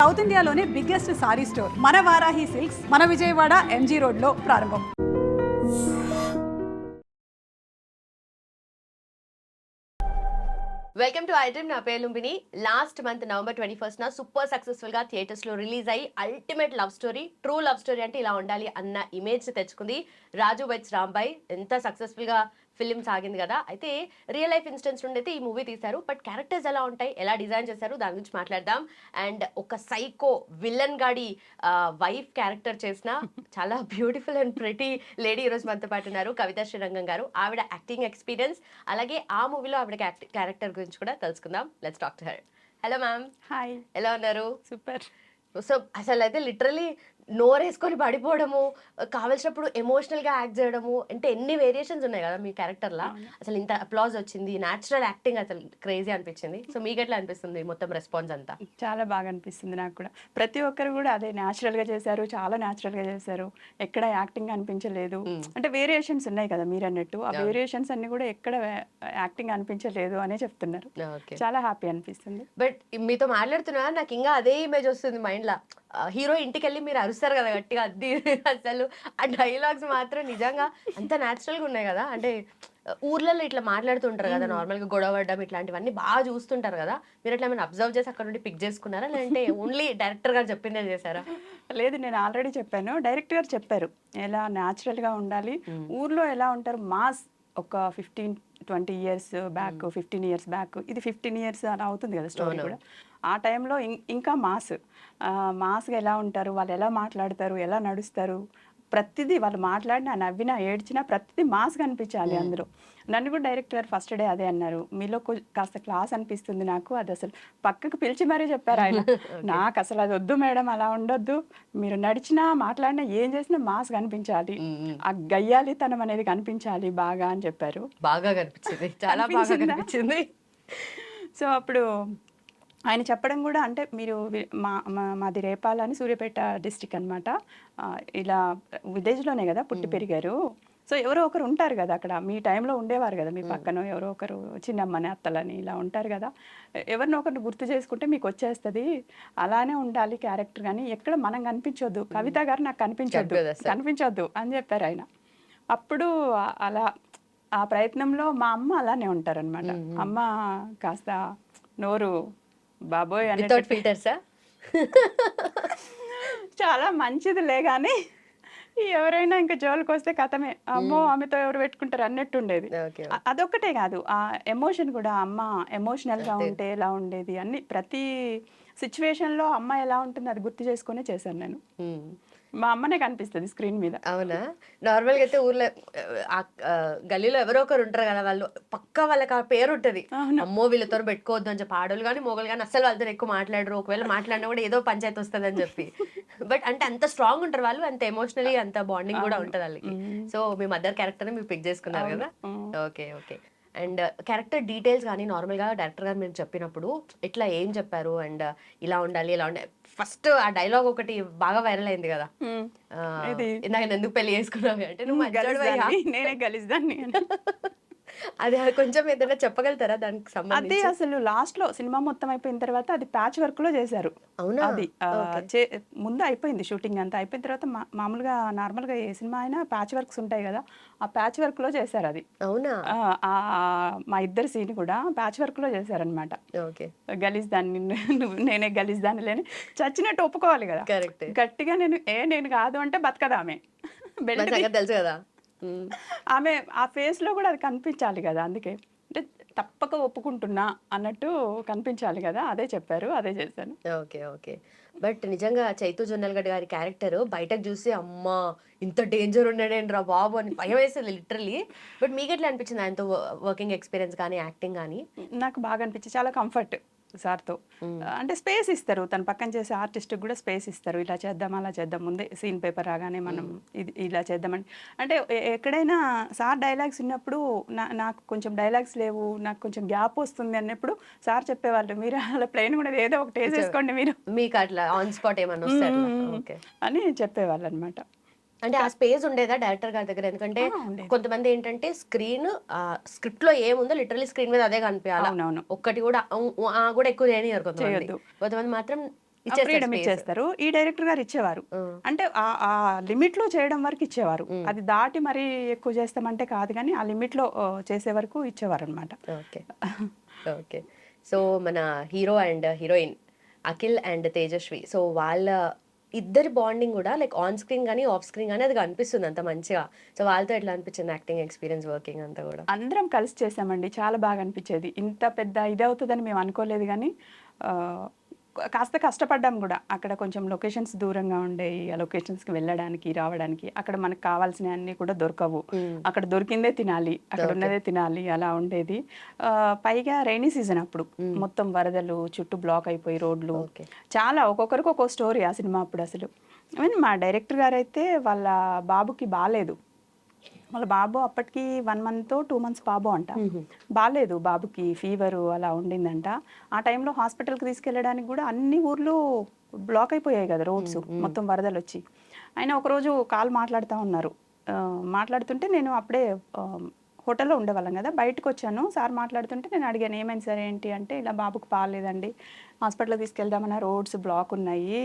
South ఇండియాలోనే biggest sorry store మన Varahi silks మన విజయవాడ ఎంజీ రోడ్లో ప్రారంభం. Welcome to I dream. నా పేరు Lumbini. Last month November 21st super successful గా థియేటర్స్ లో రిలీజ్ అయ్యి ultimate love story, true love story అంటే ఇలా ఉండాలి అన్న ఇమేజ్ తెచ్చుకుంది రాజు వెడ్స్ రాంబాయ్. ఎంత సక్సెస్ఫుల్ గా ఫిల్మ్ సాగింది కదా. అయితే రియల్ లైఫ్ ఇన్స్టెన్స్ నుండి అయితే ఈ మూవీ తీశారు. బట్ క్యారెక్టర్స్ ఎలా ఉంటాయి, ఎలా డిజైన్ చేశారు, దాని గురించి మాట్లాడదాం. అండ్ ఒక సైకో విలన్ గాడి వైఫ్ క్యారెక్టర్ చేసిన చాలా బ్యూటిఫుల్ అండ్ ప్రెటీ లేడీ ఈరోజు మనతో పాటు ఉన్నారు, కవిత శ్రీరంగం గారు. ఆవిడ యాక్టింగ్ ఎక్స్పీరియన్స్, అలాగే ఆ మూవీలో ఆవిడ క్యారెక్టర్ గురించి కూడా తెలుసుకుందాం. Let's talk to her. Hello ma'am. Hi. ఎలా ఉన్నారు? సూపర్. సో అసలు అయితే లిటరలీ నోరేసుకొని పడిపోవడము, కావాల్సినప్పుడు ఎమోషనల్ గా యాక్ట్ చేయడము, అంటే ఎన్ని వేరియేషన్స్ ఉన్నాయి కదా మీ క్యారెక్టర్ లా. అసలు ఇంత అప్లాజ్ వచ్చింది, న్యాచురల్ యాక్టింగ్ అసలు క్రేజీ అనిపించింది. సో మీకు ఎట్లా అనిపిస్తుంది మొత్తం రెస్పాన్స్ అంతా? చాలా బాగా అనిపిస్తుంది నాకు కూడా. ప్రతి ఒక్కరు కూడా అదే న్యాచురల్ గా చేశారు, చాలా న్యాచురల్ గా చేశారు. ఎక్కడ యాక్టింగ్ అనిపించలేదు. అంటే వేరియేషన్స్ ఉన్నాయి కదా మీరు అన్నట్టు, ఆ వేరియేషన్స్ అన్ని కూడా ఎక్కడ యాక్టింగ్ అనిపించలేదు అనే చెప్తున్నారు. చాలా హ్యాపీ అనిపిస్తుంది. బట్ మీతో మాట్లాడుతున్నా నాకు ఇంకా అదే ఇమేజ్ వస్తుంది మైండ్ లా. హీరో ఇంటికి వెళ్ళి మీరు అరుస్తారు కదా గట్టిగా, అది అసలు ఆ డైలాగ్స్ మాత్రం నిజంగా అంత న్యాచురల్ గా ఉన్నాయి కదా. అంటే ఊర్లలో ఇట్లా మాట్లాడుతుంటారు కదా నార్మల్ గా, గొడవడం ఇట్లాంటివన్నీ బాగా చూస్తుంటారు కదా. మీరు అట్లా ఏమైనా అబ్జర్వ్ చేసి అక్కడ నుండి పిక్ చేసుకున్నారా, లేదంటే ఓన్లీ డైరెక్టర్ గారు చెప్పిందే చేశారా? లేదు, నేను ఆల్రెడీ చెప్పాను. డైరెక్టర్ గారు చెప్పారు ఎలా న్యాచురల్ గా ఉండాలి. ఊర్లో ఎలా ఉంటారు మాస్, ఒక 15-20 ఇయర్స్ బ్యాక్, 15 ఇయర్స్ బ్యాక్, ఇది 15 ఇయర్స్ అలా అవుతుంది కదా స్టోరీ కూడా. ఆ టైంలో ఇంకా మాస్గా ఎలా ఉంటారు, వాళ్ళు ఎలా మాట్లాడతారు, ఎలా నడుస్తారు, ప్రతిదీ వాళ్ళు మాట్లాడినా, నవ్వినా, ఏడ్చినా ప్రతిదీ మాస్గా అనిపించాలి అందులో. నన్ను కూడా డైరెక్టర్ గారు ఫస్ట్ డే అదే అన్నారు, మీలో కాస్త క్లాస్ అనిపిస్తుంది నాకు. అది అసలు పక్కకు పిలిచి మరీ చెప్పారు ఆయన. నాకు అసలు అది వద్దు మేడం, అలా ఉండొద్దు, మీరు నడిచినా మాట్లాడినా ఏం చేసినా మాస్గా కనిపించాలి, ఆ గయ్యాలితనం అనేది కనిపించాలి బాగా అని చెప్పారు. బాగా కనిపించింది, చాలా బాగా కనిపించింది. సో అప్పుడు ఆయన చెప్పడం కూడా, అంటే మీరు మాది రేపాల అని సూర్యాపేట డిస్టిక్ అనమాట, ఇలా విలేజ్లోనే కదా పుట్టి పెరిగారు. సో ఎవరో ఒకరు ఉంటారు కదా అక్కడ, మీ టైంలో ఉండేవారు కదా మీ పక్కన ఎవరో ఒకరు, చిన్నమ్మని అత్తలని ఇలా ఉంటారు కదా, ఎవరినో ఒకరిని గుర్తు చేసుకుంటే మీకు వచ్చేస్తుంది. అలానే ఉండాలి క్యారెక్టర్, కానీ ఎక్కడ మనం కనిపించొద్దు, కవిత గారు నాకు కనిపించొద్దు అని చెప్పారు ఆయన. అప్పుడు అలా ఆ ప్రయత్నంలో మా అమ్మ అలానే ఉంటారనమాట. అమ్మ కాస్త నోరు బాబోయ్ అని, ఫిల్టర్సా చాలా మంచిదిలే, కానీ ఎవరైనా ఇంకా జోలికి వస్తే కథమే, అమ్మో ఆమెతో ఎవరు పెట్టుకుంటారు అన్నట్టు ఉండేది. అదొక్కటే కాదు, ఆ ఎమోషన్ కూడా, అమ్మ ఎమోషనల్ గా ఉంటే ఎలా ఉండేది అన్ని, ప్రతి సిచ్యువేషన్ లో అమ్మ ఎలా ఉంటుంది అది గుర్తు చేసుకునే చేశాను నేను. మా అమ్మనే కనిపిస్తుంది స్క్రీన్ మీద. అవునా? నార్మల్ గా అయితే ఊర్లో గల్లీలో ఎవరో ఒకరు ఉంటారు కదా, వాళ్ళు పక్కా వాళ్ళకి ఆ పేరు ఉంటది, అమ్మో వీళ్ళతో పెట్టుకోవద్దు అని చెప్పి. ఆడోళ్ళు కానీ మొగలు కానీ అసలు వాళ్ళతో ఎక్కువ మాట్లాడరు, ఒకవేళ మాట్లాడినా కూడా ఏదో పంచాయతీ వస్తుంది అని చెప్పి. బట్ అంటే అంత స్ట్రాంగ్ ఉంటారు వాళ్ళు, అంత ఎమోషనలీ అంత బాండింగ్ కూడా ఉంటుంది వాళ్ళకి. సో మీ మదర్ క్యారెక్టర్ మీరు పిక్ చేసుకున్నారు కదా. Okay okay. And character details కానీ నార్మల్గా డైరెక్టర్ గారు మీరు చెప్పినప్పుడు ఇట్లా ఏం చెప్పారు, అండ్ ఇలా ఉండాలి ఇలా ఉండాలి. ఫస్ట్ ఆ డైలాగ్ ఒకటి బాగా వైరల్ అయింది కదా, ఇందాక ఎందుకు పెళ్లి చేసుకున్నావు అంటే నువ్వు నేనే గలిస్తాను. అది కొంచెం ఏదైనా చెప్పగలుగుతారా దానికి సంబంధించి? అదే అసలు లాస్ట్ లో సినిమా మొత్తం అయిపోయిన తర్వాత అది ప్యాచ్ వర్క్ లో చేశారు. అవునా? అది ముందు అయిపోయింది షూటింగ్ అంతా అయిపోయిన తర్వాత, మామూలుగా నార్మల్ గా ఏ సినిమా అయినా ప్యాచ్ వర్క్స్ ఉంటాయి కదా, ఆ ప్యాచ్ వర్క్ లో చేశారు అది. అవునా? మా ఇద్దరు సీన్ కూడా ప్యాచ్ వర్క్ లో చేశారనమాట. గలీజ్ దాన్ని నేనే గలీజ్ దాన్ని లేని చచ్చినట్టు ఒప్పుకోవాలి కదా, గట్టిగా నేను కాదు అంటే బతకదామే, తెలుసు కదా ఆమె ఆ ఫేస్ లో కూడా అది కనిపించాలి కదా, అందుకే అంటే తప్పక ఒప్పుకుంటున్నా అన్నట్టు కనిపించాలి కదా, అదే చెప్పారు, అదే చేశాను. Okay okay. బట్ నిజంగా చైతు జొన్నలగడ్డ గారి క్యారెక్టర్ బయటకు చూసి అమ్మా ఇంత డేంజర్ ఉన్నాడేంట్రా బాబు అని భయం వేస్తుంది లిటరలీ. బట్ మీకు ఎట్లా అనిపించింది ఆయనతో వర్కింగ్ ఎక్స్పీరియన్స్ కానీ యాక్టింగ్ కానీ? నాకు బాగా అనిపించింది, చాలా కంఫర్ట్ సార్తో. అంటే స్పేస్ ఇస్తారు, తన పక్కన చేసే ఆర్టిస్ట్ కూడా స్పేస్ ఇస్తారు, ఇలా చేద్దాం అలా చేద్దాం, ముందే సీన్ పేపర్ రాగానే మనం ఇది ఇలా చేద్దామని. అంటే ఎక్కడైనా సార్ డైలాగ్స్ ఉన్నప్పుడు నాకు కొంచెం డైలాగ్స్ లేవు, నాకు కొంచెం గ్యాప్ వస్తుంది అన్నప్పుడు సార్ చెప్పేవాళ్ళు, మీరు అలా ప్లేన్ కూడా ఏదో ఒకటి వేసేసుకోండి మీరు, మీకు అట్లా ఆన్ స్పాట్ ఏమన్నా అని చెప్పేవాళ్ళు అనమాట. అంటే ఆ స్పేస్ ఉండేదా డైరెక్టర్ గారి దగ్గర? ఎందుకంటే కొంతమంది ఏంటంటే స్క్రిప్ట్ లో ఏముందో లిటరలీ స్క్రీన్ మీద అదే కనిపించాలి, ఒక్కటి కూడా ఎక్కువ చేయనియరు కొంతమంది మాత్రం ఫ్రీడమ్ ఇచ్చేస్తారు. ఈ డైరెక్టర్ గారు ఇచ్చేవారు. అంటే ఆ లిమిట్ లో చేయడం వరకు ఇచ్చేవారు. అది దాటి మరీ ఎక్కువ చేస్తామంటే కాదు, కానీ ఆ లిమిట్ లో చేసే వరకు ఇచ్చేవారు అనమాట. Okay okay. సో మన hero and heroine Akhil and Tejaswi, so వాళ్ళ ఇద్దరి బాండింగ్ కూడా లైక్ ఆన్ స్క్రీన్ కానీ ఆఫ్ స్క్రీన్ కానీ అది కనిపిస్తుంది అంత మంచిగా. సో వాళ్ళతో ఎట్లా అనిపించింది యాక్టింగ్ ఎక్స్పీరియన్స్, వర్కింగ్ అంతా కూడా? అందరం కలిసి చేసామండి, చాలా బాగా అనిపించేది. ఇంత పెద్ద ఇది అవుతుందని మేము అనుకోలేదు, కానీ కాస్త కష్టపడ్డాం కూడా. అక్కడ కొంచెం లొకేషన్స్ దూరంగా ఉండేవి, ఆ లొకేషన్స్కి వెళ్ళడానికి రావడానికి. అక్కడ మనకు కావాల్సినవి అన్నీ కూడా దొరకవు, అక్కడ దొరికిందే తినాలి, అక్కడ ఉన్నదే తినాలి, అలా ఉండేది. పైగా రైనీ సీజన్ అప్పుడు మొత్తం వరదలు, చుట్టూ బ్లాక్ అయిపోయి రోడ్లు, చాలా ఒక్కొక్కరికి ఒక్కో స్టోరీ ఆ సినిమా అప్పుడు. అసలు మా డైరెక్టర్ గారు అయితే వాళ్ళ బాబుకి బాగాలేదు, వాళ్ళ బాబు అప్పటికి 1 month 2 months బాబు అంట, బాగాలేదు బాబుకి, ఫీవరు అలా ఉండిందంట. ఆ టైంలో హాస్పిటల్కి తీసుకెళ్ళడానికి కూడా అన్ని ఊర్లు బ్లాక్ అయిపోయాయి కదా రోడ్స్, మొత్తం వరదలు వచ్చి. ఆయన ఒకరోజు కాల్ మాట్లాడుతూ ఉన్నారు. మాట్లాడుతుంటే నేను అప్పుడే హోటల్లో ఉండేవాళ్ళం కదా, బయటకు వచ్చాను. సార్ మాట్లాడుతుంటే నేను అడిగాను, ఏమైంది సార్ ఏంటి అంటే, ఇలా బాబుకి పాలేదండి, హాస్పిటల్కి తీసుకెళ్దామన్నా రోడ్స్ బ్లాక్ ఉన్నాయి,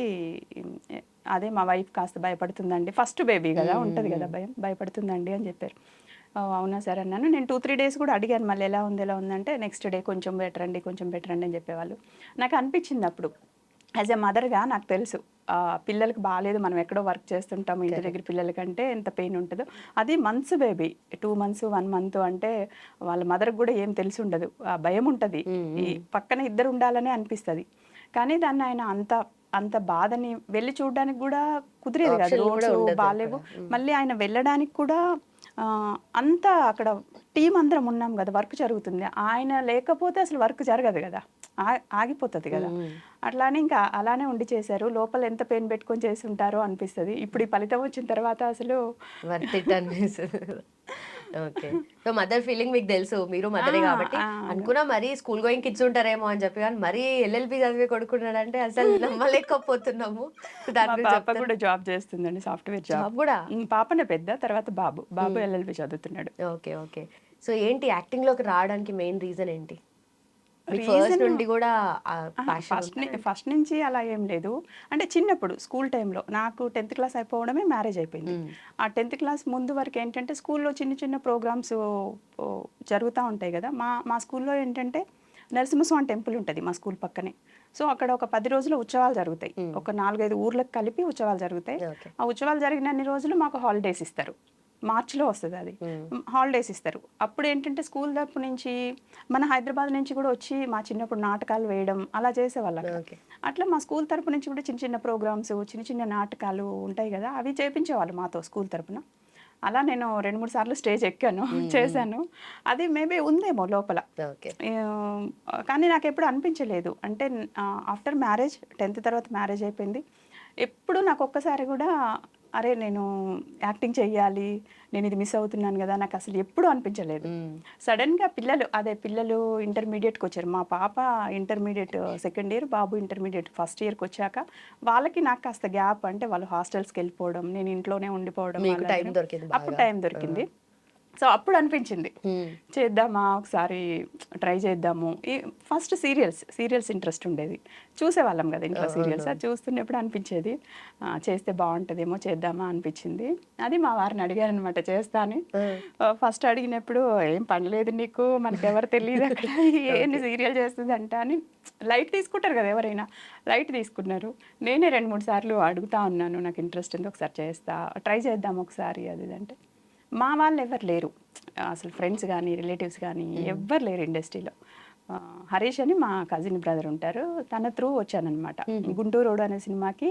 అదే మా వైఫ్ కాస్త భయపడుతుందండి, ఫస్ట్ బేబీ కదా ఉంటుంది కదా భయం, భయపడుతుందండి అని చెప్పారు. అవునా సార్ అన్నాను. నేను 2-3 days కూడా అడిగాను, మళ్ళీ ఎలా ఉందంటే నెక్స్ట్ డే కొంచెం బెటర్ అండి, కొంచెం బెటర్ అండి అని చెప్పేవాళ్ళు. నాకు అనిపించింది అప్పుడు యాజ్ ఎ మదర్గా, నాకు తెలుసు పిల్లలకి బాగాలేదు, మనం ఎక్కడో వర్క్ చేస్తుంటాము, ఇంటి దగ్గర పిల్లలకంటే ఎంత పెయిన్ ఉంటుందో. అది మంత్స్ బేబీ, 2 months 1 month అంటే వాళ్ళ మదర్కి కూడా ఏం తెలిసి ఉండదు, ఆ భయం ఉంటుంది, ఈ పక్కన ఇద్దరు ఉండాలనే అనిపిస్తుంది. కానీ దాన్ని ఆయన అంత బాధని వెళ్ళి చూడడానికి కూడా కుదిరేది కాదు, రోడ్స్ బాగాలేవు. మళ్ళీ ఆయన వెళ్ళడానికి కూడా అంతా అక్కడ టీం అందరం ఉన్నాం కదా, వర్క్ జరుగుతుంది, ఆయన లేకపోతే అసలు వర్క్ జరగదు కదా, ఆగిపోతుంది కదా. అట్లా అని ఇంకా అలానే ఉండి చేశారు. లోపల ఎంత పెయిన్ పెట్టుకొని చేసి ఉంటారో అనిపిస్తుంది. ఇప్పుడు ఈ ఫలితం వచ్చిన తర్వాత అసలు ఓకే. సో మదర్ ఫీలింగ్ మీకు తెలుసు, మీరు మదరే కాబట్టి అనుకున్నా మరీ స్కూల్ గోయింగ్ కిడ్స్ ఉంటారేమో అని చెప్పి, కానీ మరీ ఎల్ఎల్బి చదివి కొడుకున్నాడంటే అసలు నమ్మలేకపోతున్నాము. పాప కూడా జాబ్ చేస్తుందండి, సాఫ్ట్వేర్ జాబ్ కూడా. పాపనే పెద్ద, తర్వాత బాబు ఎల్ఎల్బి చదువుతున్నాడు. Okay okay. సో ఏంటి యాక్టింగ్ లోకి రావడానికి మెయిన్ రీజన్ ఏంటి? ఫస్ట్ నుండి కూడా ఫస్ట్ నుంచి అలా ఏం లేదు. అంటే చిన్నప్పుడు స్కూల్ టైంలో నాకు 10th class అయిపోవడమే మ్యారేజ్ అయిపోయింది. ఆ 10th class ముందు వరకు ఏంటంటే స్కూల్లో చిన్న ప్రోగ్రామ్స్ జరుగుతూ ఉంటాయి కదా. మా స్కూల్లో ఏంటంటే నరసింహస్వామి టెంపుల్ ఉంటుంది మా స్కూల్ పక్కనే. సో అక్కడ ఒక 10 రోజులు ఉత్సవాలు జరుగుతాయి, ఒక 4-5 ఊర్లకు కలిపి ఉత్సవాలు జరుగుతాయి. ఆ ఉత్సవాలు జరిగినన్ని రోజులు మాకు హాలిడేస్ ఇస్తారు, మార్చిలో వస్తుంది అది, హాలిడేస్ ఇస్తారు. అప్పుడు ఏంటంటే స్కూల్ తరపు నుంచి మన హైదరాబాద్ నుంచి కూడా వచ్చి మా చిన్నప్పుడు నాటకాలు వేయడం అలా చేసేవాళ్ళం. అట్లా మా స్కూల్ తరపు నుంచి కూడా చిన్న ప్రోగ్రామ్స్, చిన్న నాటకాలు ఉంటాయి కదా, అవి చేయించేవాళ్ళు మాతో స్కూల్ తరపున. అలా నేను 2-3 సార్లు స్టేజ్ ఎక్కాను, చేశాను. అది మేబీ ఉందేమో లోపల, కానీ నాకు ఎప్పుడు అనిపించలేదు. అంటే ఆఫ్టర్ మ్యారేజ్, 10th తర్వాత మ్యారేజ్ అయిపోయింది, ఎప్పుడు నాకు ఒక్కసారి కూడా అరే నేను యాక్టింగ్ చెయ్యాలి, నేను ఇది మిస్ అవుతున్నాను కదా, నాకు అసలు ఎప్పుడు అనిపించలేదు. సడన్గా పిల్లలు ఇంటర్మీడియట్కి వచ్చారు. మా పాప ఇంటర్మీడియట్ 2nd year, బాబు ఇంటర్మీడియట్ 1st yearకి వచ్చాక వాళ్ళకి నాకు కాస్త గ్యాప్, అంటే వాళ్ళు హాస్టల్స్కి వెళ్ళిపోవడం, నేను ఇంట్లోనే ఉండిపోవడం, అప్పుడు టైం దొరికింది. సో అప్పుడు అనిపించింది చేద్దామా ఒకసారి, ట్రై చేద్దాము. ఫస్ట్ సీరియల్స్ ఇంట్రెస్ట్ ఉండేది, చూసేవాళ్ళం కదా ఇంట్లో సీరియల్స్, అది చూస్తున్నప్పుడు అనిపించేది చేస్తే బాగుంటుందేమో, చేద్దామా అనిపించింది. అది మా వారిని అడిగాను అనమాట చేస్తా అని. ఫస్ట్ అడిగినప్పుడు ఏం పనిలేదు నీకు, మనకెవరు తెలియదు అక్కడ ఏంటి సీరియల్ చేస్తుంది అంట అని లైట్ తీసుకుంటారు కదా ఎవరైనా, లైట్ తీసుకున్నారు. నేనే 2-3 సార్లు అడుగుతా ఉన్నాను, నాకు ఇంట్రెస్ట్ ఉంది, ఒకసారి చేస్తా, ట్రై చేద్దాం ఒకసారి అది అంటే. మా వాళ్ళు ఎవరు లేరు అసలు, ఫ్రెండ్స్ కానీ రిలేటివ్స్ కానీ ఎవ్వరు లేరు ఇండస్ట్రీలో. హరీష్ అని మా కజిన్ బ్రదర్ ఉంటారు, తన త్రూ వచ్చానమాట. గుంటూరు రోడ్ అనే సినిమాకి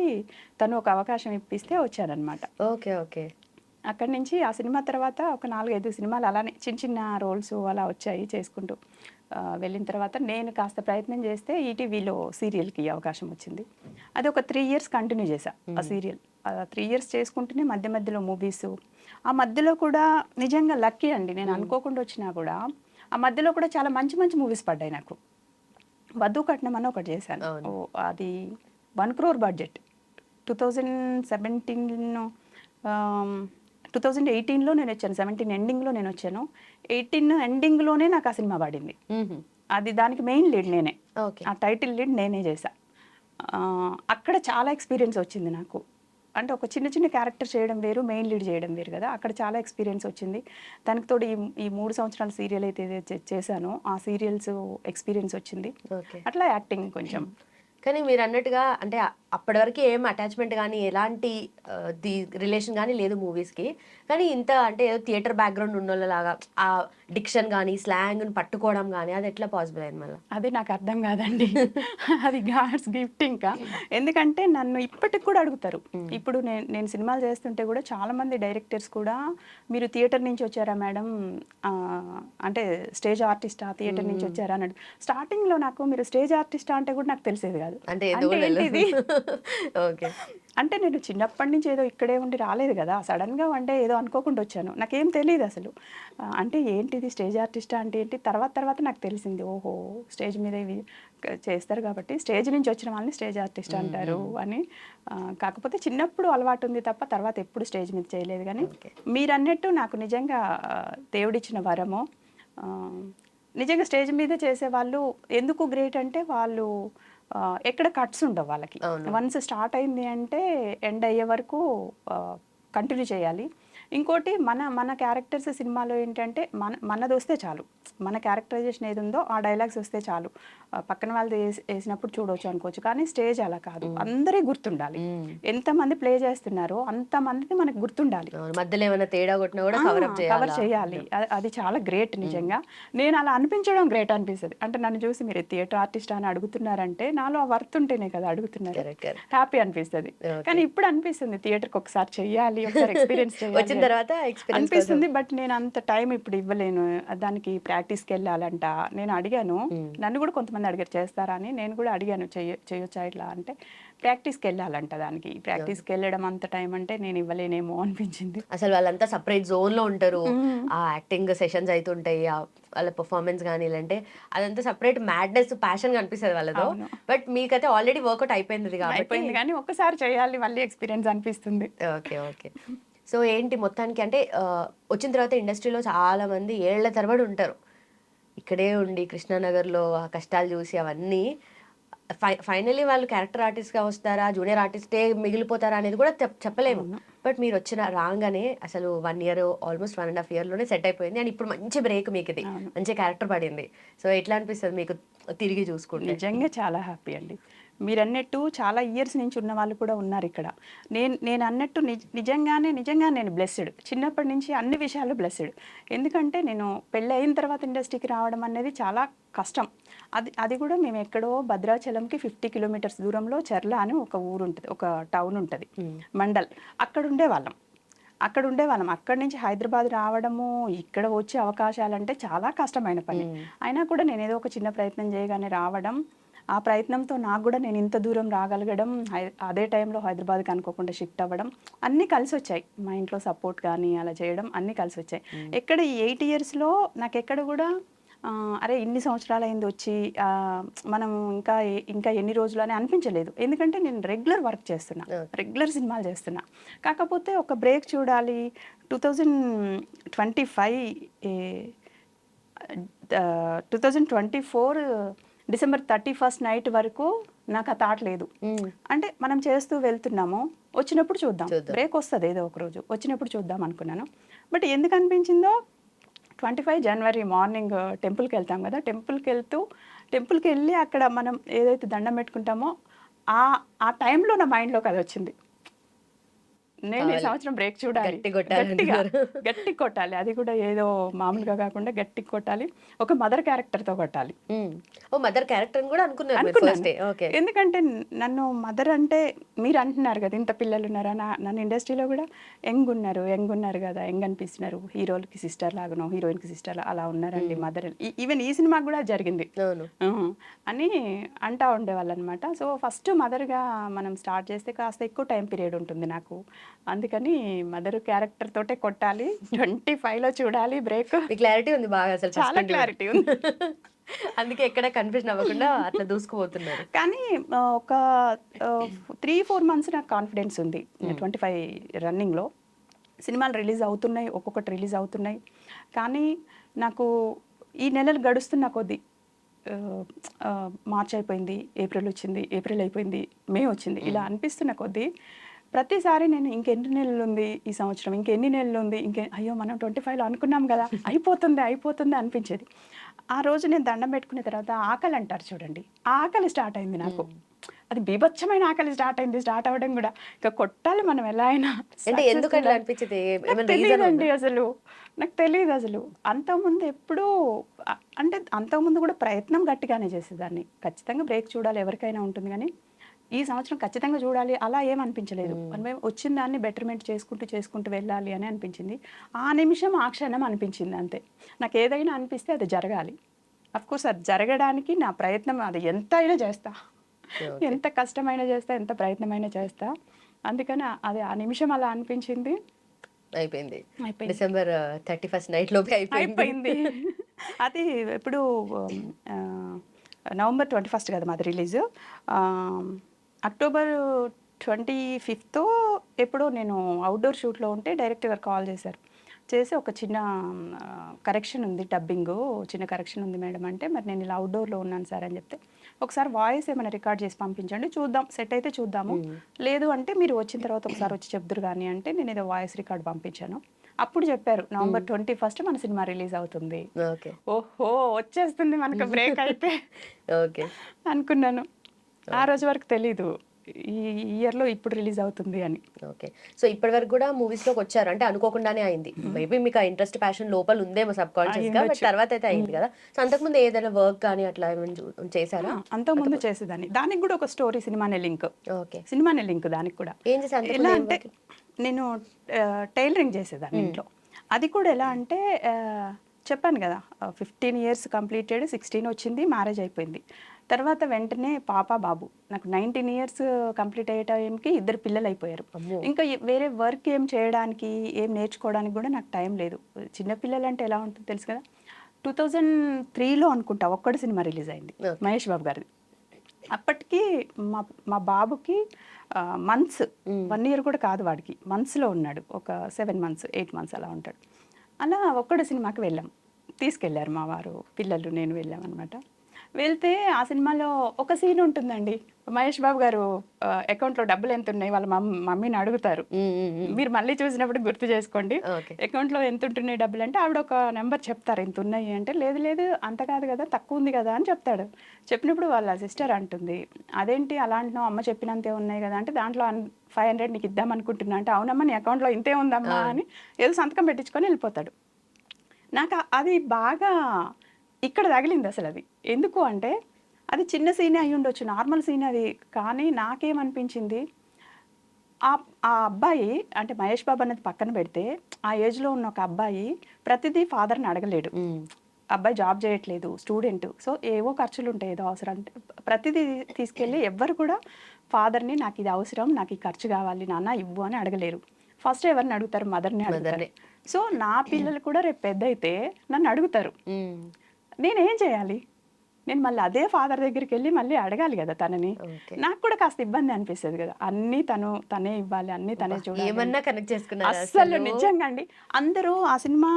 తను ఒక అవకాశం ఇప్పిస్తే వచ్చానమాట. Okay okay. అక్కడి నుంచి ఆ సినిమా తర్వాత ఒక 4-5 సినిమాలు అలానే చిన్న రోల్స్ అలా వచ్చాయి చేసుకుంటూ. వెళ్ళిన తర్వాత నేను కాస్త ప్రయత్నం చేస్తే ఈటీవీలో సీరియల్కి అవకాశం వచ్చింది. అది ఒక 3 years కంటిన్యూ చేశా ఆ సీరియల్. 3 years చేసుకుంటూనే మధ్యలో మూవీస్. ఆ మధ్యలో కూడా నిజంగా లక్కీ అండి, నేను అనుకోకుండా వచ్చినా కూడా ఆ మధ్యలో కూడా చాలా మంచి మూవీస్ పడ్డాయి నాకు. వధు కట్నం అని ఒకటి చేశాను, అది 1 crore బడ్జెట్. 2018లో నేను వచ్చాను, 17 ఎండింగ్లో నేను వచ్చాను. 18 ఎండింగ్లోనే నాకు ఆ సినిమా పడింది. అది దానికి మెయిన్ లీడ్ నేనే, ఆ టైటిల్ లీడ్ నేనే చేశా. అక్కడ చాలా ఎక్స్పీరియన్స్ వచ్చింది నాకు. అంటే ఒక చిన్న చిన్న క్యారెక్టర్ చేయడం వేరు, మెయిన్ లీడ్ చేయడం వేరు కదా. అక్కడ చాలా ఎక్స్పీరియన్స్ వచ్చింది. దానికి తోడు ఈ 3 సంవత్సరాల సీరియల్ అయితే చేశానో ఆ సీరియల్స్ ఎక్స్పీరియన్స్ వచ్చింది. ఓకే. అట్లా యాక్టింగ్ కొంచెం. కానీ మీరు అన్నట్టుగా అంటే అప్పటి వరకు ఏం అటాచ్మెంట్ కానీ ఎలాంటి రిలేషన్ కానీ లేదు మూవీస్కి. కానీ ఇంత అంటే ఏదో థియేటర్ బ్యాక్గ్రౌండ్ ఉన్నోళ్ళలాగా ఆ డిక్షన్ కానీ స్లాంగ్ని పట్టుకోవడం కానీ అది ఎట్లా పాసిబుల్ అయింది మళ్ళీ? అది నాకు అర్థం కాదండి. అది గాడ్స్ గిఫ్ట్ ఇంకా. ఎందుకంటే నన్ను ఇప్పటికి కూడా అడుగుతారు. ఇప్పుడు నేను సినిమాలు చేస్తుంటే కూడా చాలా మంది డైరెక్టర్స్ కూడా మీరు థియేటర్ నుంచి వచ్చారా మేడం, అంటే స్టేజ్ ఆర్టిస్టా, థియేటర్ నుంచి వచ్చారా అన్నాడు. స్టార్టింగ్లో నాకు మీరు స్టేజ్ ఆర్టిస్టా అంటే కూడా నాకు తెలిసేది కాదు. అంటే ఏంటిది ఓకే. అంటే నేను చిన్నప్పటి నుంచి ఏదో ఇక్కడే ఉండి రాలేదు కదా, సడన్గా అంటే ఏదో అనుకోకుండా వచ్చాను, నాకేం తెలియదు అసలు. అంటే ఏంటిది స్టేజ్ ఆర్టిస్టా అంటే ఏంటి, తర్వాత నాకు తెలిసింది, ఓహో స్టేజ్ మీద ఇవి చేస్తారు కాబట్టి స్టేజ్ నుంచి వచ్చిన వాళ్ళని స్టేజ్ ఆర్టిస్ట్ అంటారు అని. కాకపోతే చిన్నప్పుడు అలవాటు ఉంది తప్ప తర్వాత ఎప్పుడు స్టేజ్ మీద చేయలేదు. కానీ మీరు అన్నట్టు నాకు నిజంగా దేవుడిచ్చిన వరము. నిజంగా స్టేజ్ మీద చేసేవాళ్ళు ఎందుకు గ్రేట్ అంటే వాళ్ళు ఎక్కడ కట్స్ ఉండవు వాళ్ళకి. వన్స్ స్టార్ట్ అయింది అంటే ఎండ్ అయ్యే వరకు కంటిన్యూ చేయాలి. ఇంకోటి మన క్యారెక్టర్స్ సినిమాలో ఏంటంటే మనది వస్తే చాలు, మన క్యారెక్టరైజేషన్ ఏది ఉందో ఆ డైలాగ్స్ వస్తే చాలు, పక్కన వాళ్ళది వేసినప్పుడు చూడవచ్చు అనుకోవచ్చు. కానీ స్టేజ్ అలా కాదు, అందరి గుర్తుండాలి. ఎంతమంది ప్లే చేస్తున్నారో అంతమందికి మనకు గుర్తుండాలి. మధ్యలో ఏమైనా తేడా కొట్టినా కూడా కవర్ చేయాలి. అది చాలా గ్రేట్ నిజంగా. నేను అలా అనిపించడం గ్రేట్ అనిపిస్తుంది. అంటే నన్ను చూసి మీరు థియేటర్ ఆర్టిస్ట్ అని అడుగుతున్నారంటే నాలో ఆ వర్త్ ఉంటేనే కదా అడుగుతున్నారు, హ్యాపీ అనిపిస్తుంది. కానీ ఇప్పుడు అనిపిస్తుంది థియేటర్కి ఒకసారి చెయ్యాలి, ఒకసారి ఎక్స్పీరియన్స్ చేయాలి తర్వాత అనిపిస్తుంది. బట్ నేను అంత టైం ఇప్పుడు ఇవ్వలేను, దానికి ప్రాక్టీస్కి వెళ్ళాలంట. నేను అడిగాను, నన్ను కూడా కొంతమంది అడిగారు చేస్తారా అని, నేను కూడా అడిగాను చేయొచ్చా ఇట్లా అంటే ప్రాక్టీస్కి వెళ్ళాలంట, దానికి ప్రాక్టీస్కి వెళ్ళడం అంత టైం అంటే నేను ఇవ్వలేనేమో అనిపించింది. అసలు వాళ్ళంతా సపరేట్ జోన్లో ఉంటారు, ఆ యాక్టింగ్ సెషన్స్ అవుతుంటాయి, వాళ్ళ పర్ఫార్మెన్స్ కానీ ఇలాంటే అదంతా సపరేట్ మ్యాడ్నెస్ ప్యాషన్ కనిపిస్తుంది వాళ్ళతో. బట్ మీకైతే ఆల్రెడీ వర్కౌట్ అయిపోయింది కాబట్టి కానీ ఒక్కసారి చేయాలి మళ్ళీ ఎక్స్పీరియన్స్ అనిపిస్తుంది. ఓకే. సో ఏంటి మొత్తానికి అంటే వచ్చిన తర్వాత ఇండస్ట్రీలో చాలా మంది ఏళ్ల తరబడి ఉంటారు, ఇక్కడే ఉండి కృష్ణానగర్లో ఆ కష్టాలు చూసి అవన్నీ ఫైనలీ వాళ్ళు క్యారెక్టర్ ఆర్టిస్ట్గా వస్తారా, జూనియర్ ఆర్టిస్టే మిగిలిపోతారా అనేది కూడా చెప్పలేము. బట్ మీరు వచ్చిన రాగానే అసలు 1 year ఆల్మోస్ట్ 1.5 yearలోనే సెట్ అయిపోయింది. అండ్ ఇప్పుడు మంచి బ్రేక్ మీకు, ఇది మంచి క్యారెక్టర్ పడింది. సో ఎట్లా అనిపిస్తుంది మీకు తిరిగి చూసుకుంటే? నిజంగా చాలా హ్యాపీ అండి. మీరు అన్నట్టు చాలా ఇయర్స్ నుంచి ఉన్న వాళ్ళు కూడా ఉన్నారు ఇక్కడ. నేను అన్నట్టు నిజంగానే నేను బ్లెస్డ్. చిన్నప్పటి నుంచి అన్ని విషయాలు బ్లెస్డ్. ఎందుకంటే నేను పెళ్ళి అయిన తర్వాత ఇండస్ట్రీకి రావడం అనేది చాలా కష్టం. అది కూడా మేము ఎక్కడో భద్రాచలంకి 50 kilometers దూరంలో చెర్ల అని ఒక ఊరు ఉంటుంది, ఒక టౌన్ ఉంటుంది, మండల్. అక్కడ ఉండేవాళ్ళం. అక్కడి నుంచి హైదరాబాద్ రావడము, ఇక్కడ వచ్చే అవకాశాలంటే చాలా కష్టమైన పని. అయినా కూడా నేను ఏదో ఒక చిన్న ప్రయత్నం చేయగానే రావడం, ఆ ప్రయత్నంతో నాకు కూడా నేను ఇంత దూరం రాగలగడం, అదే టైంలో హైదరాబాద్కి అనుకోకుండా షిఫ్ట్ అవ్వడం అన్నీ కలిసి వచ్చాయి. మా ఇంట్లో సపోర్ట్ కానీ అలా చేయడం అన్నీ కలిసి వచ్చాయి. ఎక్కడ ఈ 8 yearsలో నాకు ఎక్కడ కూడా అరే ఇన్ని సంవత్సరాలు అయింది వచ్చి మనం ఇంకా ఎన్ని రోజులు అని అనిపించలేదు. ఎందుకంటే నేను రెగ్యులర్ వర్క్ చేస్తున్నా, రెగ్యులర్ సినిమాలు చేస్తున్నా. కాకపోతే ఒక బ్రేక్ చూడాలి. 2024 December 31st నైట్ వరకు నాకు ఆ థాట్ లేదు. అంటే మనం చేస్తూ వెళ్తున్నాము, వచ్చినప్పుడు చూద్దాం, బ్రేక్ వస్తుంది ఏదో ఒక రోజు, వచ్చినప్పుడు చూద్దాం అనుకున్నాను. బట్ ఎందుకు అనిపించిందో 25 January మార్నింగ్ టెంపుల్కి వెళ్తాం కదా, టెంపుల్కి వెళ్ళి అక్కడ మనం ఏదైతే దండం పెట్టుకుంటామో ఆ టైంలో నా మైండ్లోకి అది వచ్చింది, నేను ఈ సంవత్సరం బ్రేక్ చూడాలి, గట్టి కొట్టాలి. అది కూడా ఏదో మామూలుగా కాకుండా గట్టి కొట్టాలి, ఒక మదర్ క్యారెక్టర్తో కొట్టాలి. మదర్ క్యారెక్టర్ కూడా అనుకున్నాను. ఎందుకంటే నన్ను మదర్ అంటే మీరు అంటున్నారు కదా ఇంత పిల్లలు ఉన్నారా, నన్ను ఇండస్ట్రీలో కూడా యంగ్ ఉన్నారు కదా, యంగ్ అనిపిస్తున్నారు, హీరోలకి సిస్టర్ లాగానో హీరోయిన్కి సిస్టర్ అలా ఉన్నారండి మదర్. ఈవెన్ ఈ సినిమాకి కూడా జరిగింది అని అంటా ఉండేవాళ్ళు అనమాట. సో ఫస్ట్ మదర్గా మనం స్టార్ట్ చేస్తే కాస్త ఎక్కువ టైం పీరియడ్ ఉంటుంది నాకు, అందుకని మదర్ క్యారెక్టర్ తోటే కొట్టాలి, 25లో చూడాలి బ్రేక్. క్లారిటీ ఉంది బాగా, అసలు చాలా క్లారిటీ ఉంది. అందుకే ఎక్కడ కన్ఫ్యూజన్ అవ్వకుండా అట్లా దూసుకుపోతున్నారు. కానీ ఒక 3-4 months నాకు కాన్ఫిడెన్స్ ఉంది. 25 రన్నింగ్లో సినిమాలు రిలీజ్ అవుతున్నాయి, ఒక్కొక్కటి రిలీజ్ అవుతున్నాయి. కానీ నాకు ఈ నెలలు గడుస్తున్న కొద్దీ మార్చ్ అయిపోయింది, ఏప్రిల్ వచ్చింది, ఏప్రిల్ అయిపోయింది, మే వచ్చింది, ఇలా అనిపిస్తున్న కొద్దీ ప్రతిసారి నేను ఇంకెన్ని నెలలు ఉంది ఈ సంవత్సరం, ఇంకెన్ని నెలలు ఉంది, అయ్యో మనం 25లో అనుకున్నాం కదా, అయిపోతుంది అనిపించేది. ఆ రోజు నేను దండం పెట్టుకున్న తర్వాత ఆకలి అంటారు చూడండి, ఆ ఆకలి స్టార్ట్ అయింది నాకు. అది బీభత్సమైన ఆకలి స్టార్ట్ అవ్వడం కూడా ఇంకా కొట్టాలి మనం ఎలా అయినా. అంటే ఎందుకు అట్లా అనిపించింది? నాకు తెలియదండి అసలు, నాకు తెలియదు అసలు. అంతకుముందు ఎప్పుడూ అంటే అంతకుముందు కూడా ప్రయత్నం గట్టిగానే చేసేదాన్ని, ఖచ్చితంగా బ్రేక్ చూడాలి ఎవరికైనా ఉంటుంది, కానీ ఈ సంవత్సరం ఖచ్చితంగా చూడాలి అలా ఏమనిపించలేదు. మేము వచ్చిన దాన్ని బెటర్మెంట్ చేసుకుంటూ వెళ్ళాలి అని అనిపించింది. ఆ నిమిషం ఆ క్షణం అనిపించింది అంతే. నాకు ఏదైనా అనిపిస్తే అది జరగాలి. అఫ్కోర్స్ అది జరగడానికి నా ప్రయత్నం అది ఎంత అయినా చేస్తా, ఎంత కష్టమైనా చేస్తా, ఎంత ప్రయత్నమైనా చేస్తా. అందుకని అది ఆ నిమిషం అలా అనిపించింది, అయిపోయింది. డిసెంబర్ 31 నైట్ లోపే అయిపోయింది. అది ఇప్పుడు నవంబర్ 21 కదా మాది రిలీజ్. అక్టోబర్ 25తో ఎప్పుడో నేను అవుట్డోర్ షూట్లో ఉంటే డైరెక్టర్ గారు కాల్ చేసి ఒక చిన్న కరెక్షన్ ఉంది, డబ్బింగ్ చిన్న కరెక్షన్ ఉంది మేడం అంటే, మరి నేను ఇలా అవుట్డోర్లో ఉన్నాను సార్ అని చెప్తే, ఒకసారి వాయిస్ ఏమైనా రికార్డ్ చేసి పంపించండి చూద్దాం, సెట్ అయితే చూద్దాము, లేదు అంటే మీరు వచ్చిన తర్వాత ఒకసారి వచ్చి చెప్దురు కానీ అంటే నేను ఏదో వాయిస్ రికార్డ్ పంపించాను. అప్పుడు చెప్పారు నవంబర్ 21 మన సినిమా రిలీజ్ అవుతుంది. ఓహో వచ్చేస్తుంది మనకు బ్రేక్ అయితే అనుకున్నాను. ఆ రోజు వరకు తెలీదు ఈ ఇయర్లో ఇప్పుడు రిలీజ్ అవుతుంది అని. ఓకే. సో ఇప్పటి వరకు కూడా మూవీస్లోకి వచ్చారు అంటే అనుకోకుండానే అయింది. మేబీ మీకు ఆ ఇంట్రెస్ట్ ప్యాషన్ లోపల ఉందేమో సబ్ కాన్షియస్గా, బట్ తర్వాత అయితే అయింది కదా. సో అంతకుముందు ఏదైనా వర్క్ కానీ అట్లా ఏమైనా చేశారా? అంతకుముందు చేసేదాన్ని. దానికి కూడా ఒక స్టోరీ సినిమానే లింక్. ఓకే, సినిమానే లింక్ దానికి కూడా. ఏం చేశారు? ఎలా అంటే నేను టైలరింగ్ చేసేదాన్ని ఇంట్లో. అది కూడా ఎలా అంటే చెప్పాను కదా 15 years కంప్లీటెడ్, 16 వచ్చింది, మ్యారేజ్ అయిపోయింది. తర్వాత వెంటనే పాప బాబు, నాకు 19 years కంప్లీట్ అయ్యే టైంకి 2 పిల్లలు అయిపోయారు. ఇంకా వేరే వర్క్ ఏం చేయడానికి ఏం నేర్చుకోవడానికి కూడా నాకు టైం లేదు. చిన్నపిల్లలు అంటే ఎలా ఉంటుంది తెలుసు కదా. 2003లో అనుకుంటా ఒక్కడి సినిమా రిలీజ్ అయింది మహేష్ బాబు గారిది. అప్పటికి మా బాబుకి మంత్స్, 1 year కూడా కాదు వాడికి, మంత్స్లో ఉన్నాడు, ఒక 7 months 8 months అలా ఉంటాడు. అలా ఒక్కడి సినిమాకి వెళ్ళాం, తీసుకెళ్ళారు మా వారు, పిల్లలు, నేను వెళ్ళాం అనమాట. వెళ్తే ఆ సినిమాలో ఒక సీన్ ఉంటుందండి, మహేష్ బాబు గారు అకౌంట్లో డబ్బులు ఎంత ఉన్నాయి వాళ్ళ మమ్మీని అడుగుతారు. మీరు మళ్ళీ చూసినప్పుడు గుర్తు చేసుకోండి, అకౌంట్లో ఎంత ఉంటున్నాయి డబ్బులు అంటే ఆవిడ ఒక నెంబర్ చెప్తారు ఎంత ఉన్నాయి అంటే, లేదు అంత కాదు కదా, తక్కువ ఉంది కదా అని చెప్తాడు. చెప్పినప్పుడు వాళ్ళ సిస్టర్ అంటుంది, అదేంటి అలా అంటున్నావు, అమ్మ చెప్పినంతే ఉన్నాయి కదా అంటే, దాంట్లో 500 నీకు ఇద్దాం అనుకుంటున్నా అంటే, అవునమ్మా నీ అకౌంట్లో ఇంతే ఉందమ్మా అని ఏదో సంతకం పెట్టించుకొని వెళ్ళిపోతాడు. నాకు అది బాగా ఇక్కడ తగిలింది అసలు. అది ఎందుకు అంటే అది చిన్న సీనే అయి ఉండొచ్చు, నార్మల్ సీన్ అది, కానీ నాకేమనిపించింది, ఆ అబ్బాయి అంటే మహేష్ బాబు అనేది పక్కన పెడితే, ఆ ఏజ్లో ఉన్న ఒక అబ్బాయి ప్రతిదీ ఫాదర్ని అడగలేడు. అబ్బాయి జాబ్ చేయట్లేదు, స్టూడెంట్, సో ఏవో ఖర్చులు ఉంటాయి, ఏదో అవసరం అంటే ప్రతిదీ తీసుకెళ్ళి ఎవ్వరు కూడా ఫాదర్ని నాకు ఇది అవసరం, నాకు ఈ ఖర్చు కావాలి నాన్న ఇవ్వు అని అడగలేరు. ఫస్ట్ ఎవరిని అడుగుతారు? మదర్ని అడుగుతారు. సో నా పిల్లలు కూడా రేపు పెద్ద అయితే నన్ను అడుగుతారు, నేనేం చేయాలి? నేను మళ్ళీ అదే ఫాదర్ దగ్గరికి వెళ్ళి మళ్ళీ అడగాలి కదా తనని. నాకు కూడా కాస్త ఇబ్బంది అనిపిస్తుంది కదా, అన్నీ తనే ఇవ్వాలి, అన్నీ తనే చూడాలి. అస్సలు నిజంగా అండి, అందరూ ఆ సినిమా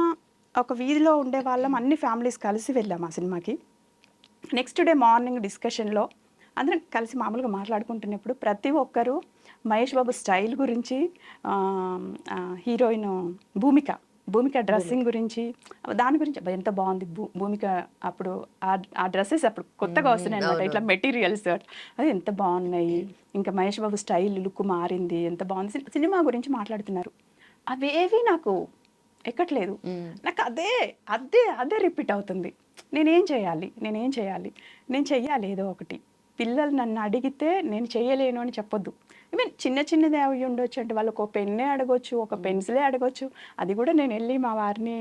ఒక వీధిలో ఉండే వాళ్ళం, అన్ని ఫ్యామిలీస్ కలిసి వెళ్ళాం ఆ సినిమాకి. నెక్స్ట్ డే మార్నింగ్ డిస్కషన్లో అందరం కలిసి మామూలుగా మాట్లాడుకుంటున్నప్పుడు ప్రతి ఒక్కరూ మహేష్ బాబు స్టైల్ గురించి, హీరోయిన్ భూమిక డ్రెస్సింగ్ గురించి, దాని గురించి ఎంత బాగుంది భూమిక, అప్పుడు ఆ డ్రెస్సెస్ అప్పుడు కొత్తగా వస్తున్నాయి అనమాట, ఇట్లా మెటీరియల్స్ అది ఎంత బాగున్నాయి, ఇంకా మహేష్ బాబు స్టైల్ లుక్ మారింది, ఎంత బాగుంది, సినిమా గురించి మాట్లాడుతున్నారు. అవేవి నాకు ఎక్కట్లేదు, నాకు అదే రిపీట్ అవుతుంది. నేనేం చేయాలి, నేను చెయ్యాలి ఏదో ఒకటి. పిల్లలు నన్ను అడిగితే నేను చెయ్యలేను అని చెప్పొద్దు. మీన్ చిన్నదే అవి ఉండొచ్చు అంటే, వాళ్ళకు ఒక పెన్నే అడగొచ్చు, ఒక పెన్సిలే అడగొచ్చు, అది కూడా నేను వెళ్ళి మా వారిని